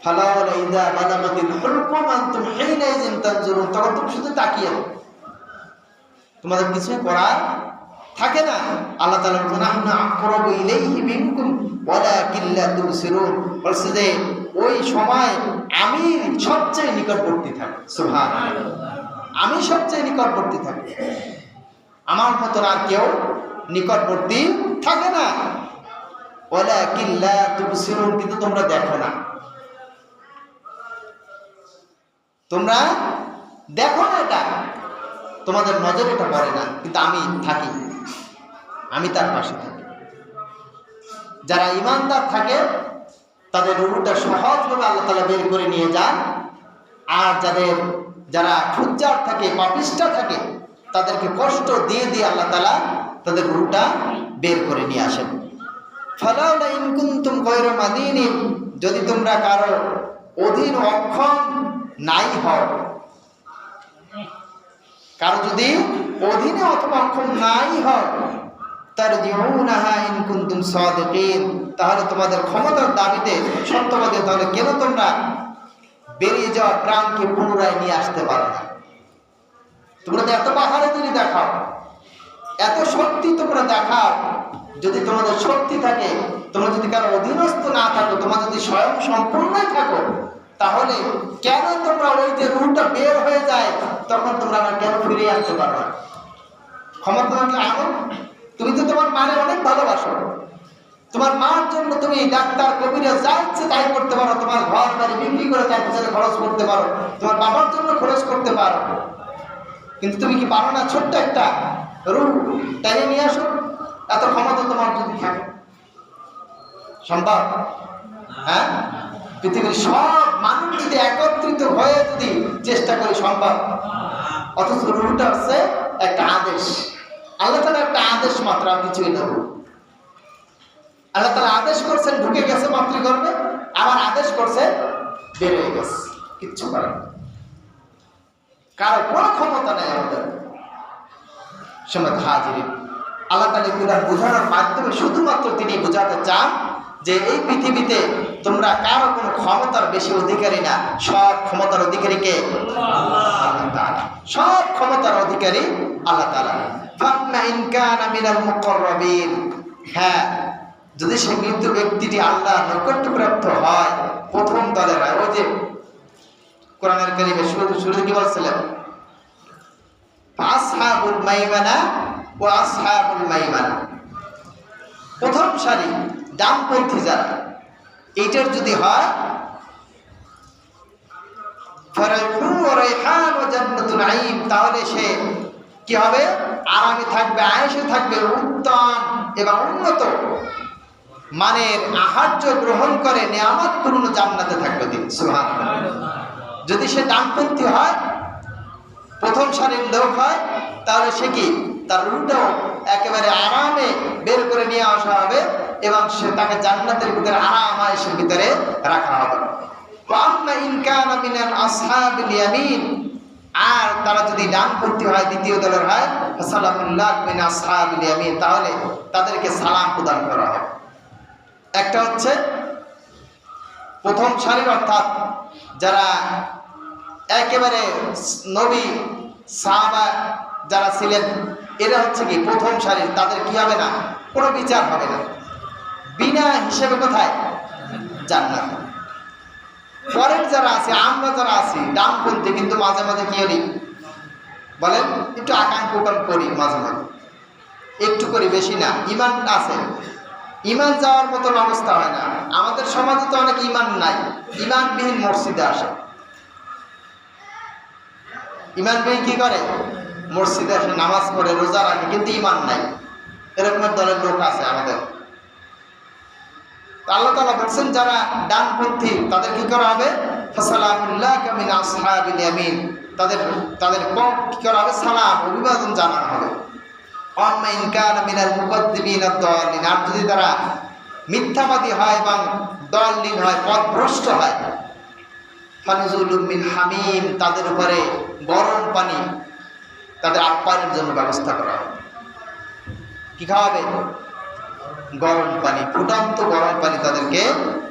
ফালাউলা ইযা বালাগাতিল হুলকুম আনতুম হিনাইযিন তানজুরুন, তখন তুমি শুধু তাকিয়ে থাকো, তোমাদের কিছু করার থাকে না। আল্লাহ তাআলা বলেন নাহনু আকরাবু ইলাইহি মিনকুম ওয়ালাকিন লা তুবসিরুন, বলছে যে ওই সময় আমি সবচেয়ে নিকটবর্তী থাকি। সুবহানাল্লাহ, আমি সবচেয়ে নিকটবর্তী থাকি, আমার মতো আর কেউ নিকটবর্তী থাকে না। ওয়ালাকিন লা তুবসিরুন, কিন্তু তোমরা দেখো না, তোমরা দেখো না, এটা তোমাদের নজরে এটা পড়ে না, কিন্তু আমি থাকি, আমি তার পাশে থাকি। যারা ইমানদার থাকে তাদের রূহটা সহজভাবে আল্লাহ তাআলা বের করে নিয়ে যান, আর যারা ফুজ্জার থাকে, পাপিষ্ঠ থাকে, তাদেরকে কষ্ট দিয়ে দিয়ে আল্লাহ তাআলা তাদের রূহটা বের করে নিয়ে আসেন। ফালাউলা ইন কুনতুম গায়রা মাদিনিন, যদি তোমরা কারো অধীন অক্ষম নাই হও, কারো যদি অধীনে অথবা অক্ষম নাই হও, তারজিউনাহা ইন কুনতুম সাদিকিন, তাহলে তোমাদের ক্ষমতার দাবিতে সত্যবাদী, তাহলে কেন তোমরা বেরিয়ে যাওয়া প্রাণকে পুনরায় নিয়ে আসতে পারো না? তোমরা তো এত বাহাদুরি দেখাও, এত শক্তি তোমরা দেখাও, যদি তোমাদের শক্তি থাকে, তোমরা যদি কারো অধীনস্থ না থাকো, তোমরা যদি স্বয়ং সম্পূর্ণই থাকো, তাহলে কেন তোমরা ওই যে রূহটা বের হয়ে যায়, তখন তোমরা আবার কেন ফিরে আসতে পারো না? ক্ষমতা থাকলে আনো। তুমি তো তোমার মারে অনেক ভালোবাসো, তোমার মার জন্য তুমি ডাক্তার কবিরাজ যা ইচ্ছে তাই করতে পারো, তোমার ঘর বাড়ি বিক্রি করে তার পিছনে খরচ করতে পারো, তোমার বাবার জন্য খরচ করতে পারো, কিন্তু তুমি কি পারো না ছোট্ট একটা রূহ টেনে নিয়ে আসো? এত ক্ষমতা তোমার যদি থাকে, সম্ভব? হ্যাঁ, পৃথিবীর সব মানুষ যদি একত্রিত হয়ে যদি চেষ্টা করি, সম্ভব? অথচ রূহটা হচ্ছে একটা আদেশ, আল্লাহ তাআলা একটা আদেশ মাত্র, আর কিছুই না। আল্লাহ তাআলা আদেশ করছেন ঢুকে গেছে মাতৃগর্ভে, আবার আদেশ করছে বের হয়ে গেছে, কিচ্ছু করে না। কারো কোনো ক্ষমতা নেই আমাদের। সম্মানিত হাজিরিন, আল্লাহ তাআলা কুরআন বোঝানোর মাধ্যমে শুধুমাত্র তিনি বোঝাতে চান যে এই পৃথিবীতে তোমরা কারো কোনো ক্ষমতার বেশি অধিকারী না, সব ক্ষমতার অধিকারী কে? আল্লাহ তাআলা। সব ক্ষমতার অধিকারী আল্লাহ তাআলা। ফাম্মা ইন কানা মিনাল মুকাররাবিন, হ্যাঁ যদি সেই মৃত্যু ব্যক্তিটি আল্লাহর নৈকট্যপ্রাপ্ত হয়, প্রথম দলের হয়। ওই যে কোরআনের কারিমে শুরুতে কি বলছিলেন? আসহাবুল মাইমানা ওয়া আসহাবুল মাইমানা, প্রথম সারি ডানপন্থী যারা, এইটার যদি হয় ফারাইহুন ওয়া রাইহান ওয়া জান্নাতুন নাঈম, তাহলে সে কি হবে? আরামে থাকবে, আয়েশে থাকবে, উত্তম এবং উন্নত মানের আহার্য গ্রহণ করে নিয়ামতপূর্ণ জান্নাতে থাকবে তিনি। সুবহানাল্লাহ। যদি সে ডানপন্থী হয়, প্রথম সারির লোক হয়, তাহলে সে কি? তার উল্টো একেবারে আরামে বের করে নিয়ে আসা হবে এবং সে তাকে জান্নাতের ভিতরে আরাম আয়েশের ভিতরে রাখা হবে। ওয়াম্মা ইন কানা মিনাল আসহাবিল ইয়ামিন, আর তারা যদি ডানপন্থী হয়, দ্বিতীয় দলের হয়, সালামুল্লাহ মিন আসহাবিল ইয়ামিন, তাহলে তাদেরকে সালাম প্রদান করা হবে। একটা হচ্ছে প্রথম সারির, অর্থাৎ যারা একেবারে নবী সাহাবা যারা ছিলেন, এরা হচ্ছে কি প্রথম সারির, তাদের কি হবে না? কোনো বিচার হবে না, বিনা হিসেবে কোথায়? জান্নাত। পরের যারা আছে, আমরা যারা আছি ডানপন্থী, কিন্তু মাঝে মাঝে কি করি বলেন? একটু আকাঙ্ক্ষা কুকাম করি, মাঝে মাঝে একটু করি, বেশি না। ইমান আছে, ইমান যাওয়ার মতন অবস্থা হয় না। আমাদের সমাজে তো অনেক ইমান নাই, ইমানবিহীন মসজিদে আসে। ইমানবিহীন কি করে? মসজিদে আসে, নামাজ পড়ে, রোজা রাখে, কিন্তু ইমান নাই। এরকমের দলের লোক আছে আমাদের। আল্লাহ তাআলা বলছেন যারা ডানপন্থী তাদের কি করা হবে? ফাসালামুল্লাহ মিন আসহাবিল ইয়ামিন, তাদের কি করা হবে? সালাম, অভিবাদন জানানো হবে। ওয়াম্মা ইন কানা মিনাল মুকাদ্দিবিন আদ-দাল্লিন, আর যদি তারা মিথ্যাবাদী হয় এবং দলিল হয়, পথভ্রষ্ট হয়, ফানুজুলুম মিন হামিম, তাদের উপরে গরম পানি, তাদের আপ্যায়নের জন্য ব্যবস্থা করা হবে। কি খাওয়াবে? গরম পানি, ফুটন্ত গরম পানি তাদেরকে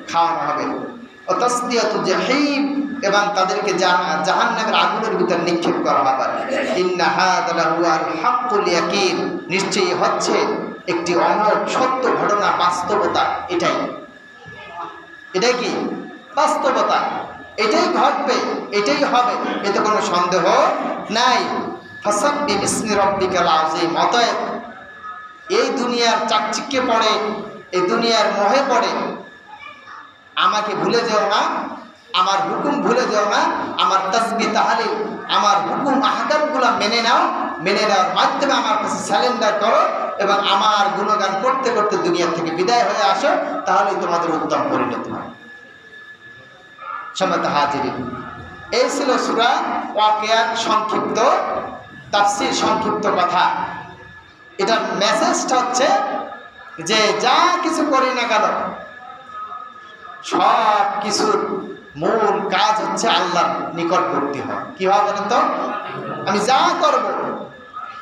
খাওয়ানো হবে। ও তাসদিয়াতু জাহিম, এবং তাদেরকে জাহান্নামের আগুনের ভিতরে নিক্ষেপ করা হবে। ইন্না হাযা লাহুয়াল হাক্কুল ইয়াকিন, নিশ্চয়ই হচ্ছে একটি অমর সত্য ঘটনা, বাস্তবতা। এটাই কি? বাস্তবতা। এটাই ঘটবে, এটাই হবে, এতে কোনো সন্দেহ নাই। ফাসাব্বিহ বিসমি রাব্বিকাল আযীম, অতএব এই দুনিয়ার চাকচিক্যে পড়ে, এই দুনিয়ার মোহে পড়ে আমাকে ভুলে যেও না, আমার হুকুম ভুলে যেও না, আমার তাসবিহ তাহলিল, আমার হুকুম আহকামগুলো মেনে নাও। মেনে নেওয়ার মাধ্যমে আমার কাছে স্যালেন্ডার করো এবং আমার গুণগান করতে করতে দুনিয়া থেকে বিদায় হয়ে আসো, তাহলেই তোমাদের উত্তম পরিণতি হয়। সম্মানিত হাজিরিন, এই ছিল সূরা ওয়াকিয়ার সংক্ষিপ্ত তাফসীর, সংক্ষিপ্ত কথা। এটার মেসেজটা হচ্ছে যে যা কিছু করি না কেন, সব কিছুর মূল কাজ হচ্ছে আল্লাহর নিকটবর্তী হওয়া। কি হয় বলেন তো? আমি যা করব,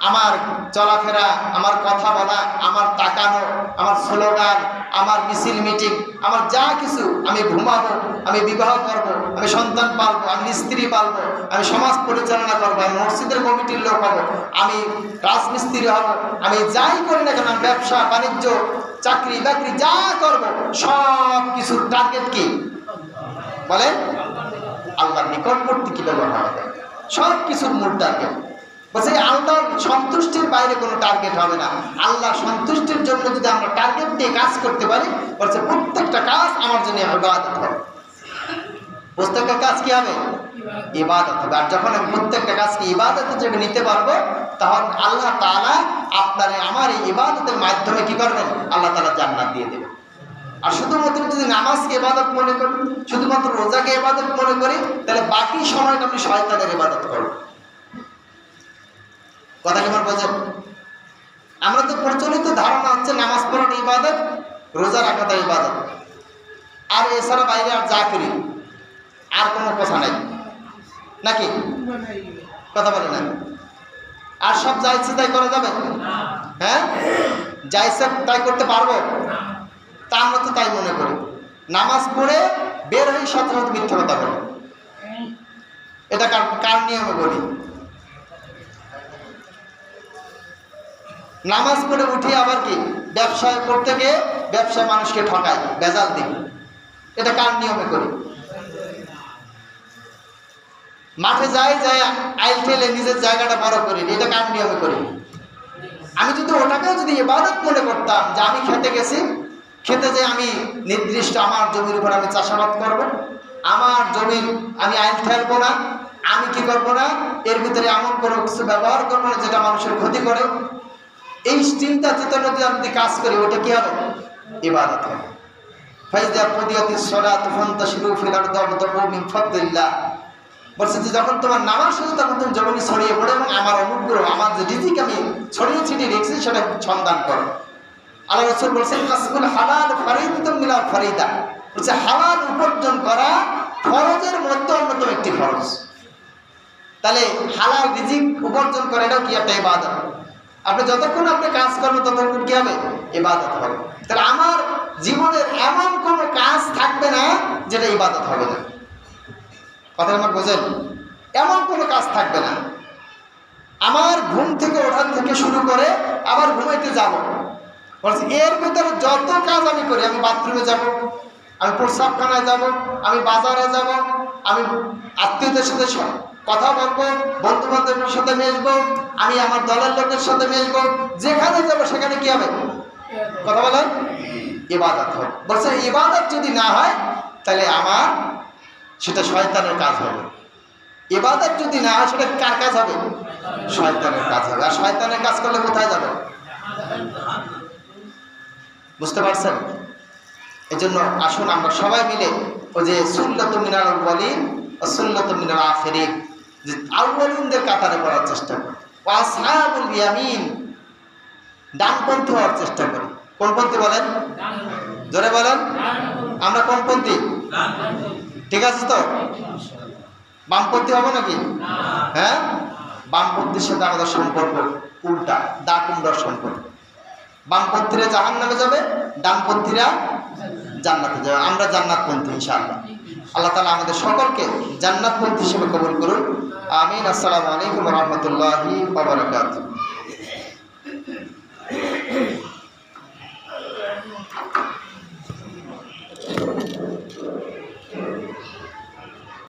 আমার চলাফেরা, আমার কথা বলা, আমার তাকানো, আমার স্লোগান, আমার মিছিল মিটিং, আমার যা কিছু, আমি ঘুমাবো, আমি বিবাহ করব, আমি সন্তান পালবো, আমি স্ত্রী পালবো, আমি সমাজ পরিচালনা করবো, আমি মসজিদের কমিটির লোক হব, আমি রাজমিস্ত্রি হব, আমি যাই করি না কেন, ব্যবসা বাণিজ্য, চাকরি বাকরি যা করব, সব কিছুর টার্গেট কি বলেন? আল্লাহর নিকটবর্তী কিভাবে হওয়া যায়, সব কিছুর মূল টার্গেট। বলছে আল্লাহর সন্তুষ্টির বাইরে কোনো টার্গেট হবে না। আল্লাহ সন্তুষ্টির জন্য যদি আমরা টার্গেট দিয়ে কাজ করতে পারি, বলছে প্রত্যেকটা কাজ আমার জন্য ইবাদত হবে। প্রত্যেকটা কাজ কি হবে? ইবাদত হবে। আর যখন আমি প্রত্যেকটা কাজকে ইবাদত হিসেবে নিতে পারবো, তখন আল্লাহ তাআলা আপনার আমার এই ইবাদতের মাধ্যমে কি করবেন? আল্লাহ তাআলা জান্নাত দিয়ে দেবেন। আর শুধুমাত্র যদি নামাজকে ইবাদত মনে করি, শুধুমাত্র রোজাকে ইবাদত মনে করি, তাহলে বাকি সময়টা আপনি শয়তানের ইবাদত করবেন। কথা কেমন বোঝেন? আমরা তো প্রচলিত ধারণা হচ্ছে নামাজ পড়ার ইবাদত, রোজা রাখাটা ইবাদত। আর এছাড়া বাইরে আর যা করি আর কোনো কথা নাই, নাকি কথা বলে না? আর সব যা ইচ্ছে তাই করা যাবে? হ্যাঁ, যা ইচ্ছে তাই করতে পারবো? তা আমরা তো তাই মনে করি। নামাজ পড়ে বের হয়ে সাথে সাথে মিথ্যা কথা বলে, এটা কার নিয়মে বলি? নামাজ পড়ে উঠি আবার কি ব্যবসা করতে গিয়ে ব্যবসা মানুষকে ঠকায়, ভেজাল দিই, এটা কার নিয়মে করি? মাঠে যাই আইল ঠেলে নিজের জায়গাটা বড় করি, এটা কার নিয়মে করি? আমি যদি ওটাকেও যদি ইবাদত মনে করতাম যে আমি খেতে গেছি, খেতে যে আমি নির্দিষ্ট আমার জমির উপর আমি চাষাবাদ করব, আমার জমির আমি আইল ঠেলবো না, আমি কি করবো না, এর ভিতরে এমন কোনো কিছু ব্যবহার করবো না যেটা মানুষের ক্ষতি করে, এই চিন্তা চেতনা যদি আমি কাজ করি, ওটা কি হবে? ইবাদত হবে। ফাইজা কুদিয়াতিস সালাতু ফান্তাশিরু ফিল আরদি ওয়াবতাগু মিন ফাদলিল্লাহ। বলছে যে যখন তোমার নামাজ শেষ তখন তুমি জমিনে ছড়িয়ে পড়ে এবং আমার অনুগ্রহ, আমার যে রিজিক আমি ছড়িয়ে ছিটিয়ে রেখেছি সেটা সন্ধান করো। আল্লাহ রাসূল বলছেন কাসবুল হালাল ফারিদাতুম মিনাল ফারিদা, বলছে হালাল উপার্জন করা ফরজের মধ্যে অন্যতম একটি ফরজ। তাহলে হালাল রিজিক উপার্জন করা এটাও কি একটা ইবাদত। আপনি যতক্ষণ আপনি কাজ করবেন ততক্ষণ কি হবে? ইবাদত হবে। তাহলে আমার জীবনের এমন কোনো কাজ থাকবে না যেটা ইবাদত হবে না। কথা আমার বোঝেন? এমন কোনো কাজ থাকবে না। আমার ঘুম থেকে ওঠার থেকে শুরু করে আবার ঘুমাইতে যাব, বলছি এর ভিতরে যত কাজ আমি করি, আমি বাথরুমে যাব, আমি প্রস্রাবখানায় যাব, আমি বাজারে যাব, আমি আত্মীয়দের সাথে কথা বলবো, বন্ধু বান্ধবের সাথে মিশবো, আমি আমার দলের লোকের সাথে মিশবো, যেখানে যাবো সেখানে কি হবে? কথা বলেন, ইবাদত হবে। বলছে ইবাদত যদি না হয় তাহলে আমার সেটা শয়তানের কাজ হবে। ইবাদত যদি না হয় সেটা কার কাজ হবে? শয়তানের কাজ হবে। আর শয়তানের কাজ করলে কোথায় যাবে? বুঝতে পারছেন? এজন্য আসুন আমরা সবাই মিলে ওই যে সুন্নাতু মিনাল আউয়ালিন ও সুন্নাতু মিনাল আখিরিন, যে আউয়ালিনদের কাতারে পড়ার চেষ্টা করি, ওয়া আসহাবুল ইয়ামিন ডানপন্থী হওয়ার চেষ্টা করি। কোন পন্থী বলেন? জোরে বলেন। আমরা কোন পন্থী? ঠিক আছে তো? বামপন্থী হবে নাকি? হ্যাঁ, বামপন্থীর সাথে আমাদের সম্পর্ক উল্টা, দা কুমড়ার সম্পর্ক। বামপন্থীরা জাহান্নামে যাবে, ডানপন্থীরা জান্নাতে যাবে। আমরা জান্নাতপন্থী ইনশাআল্লাহ। আল্লাহ তাআলা আমাদের সকলকে জান্নাতপন্থী হিসেবে কবুল করুন। আমিন। আসসালামু আলাইকুম ওয়া রাহমাতুল্লাহি ওয়া বারাকাতুহু।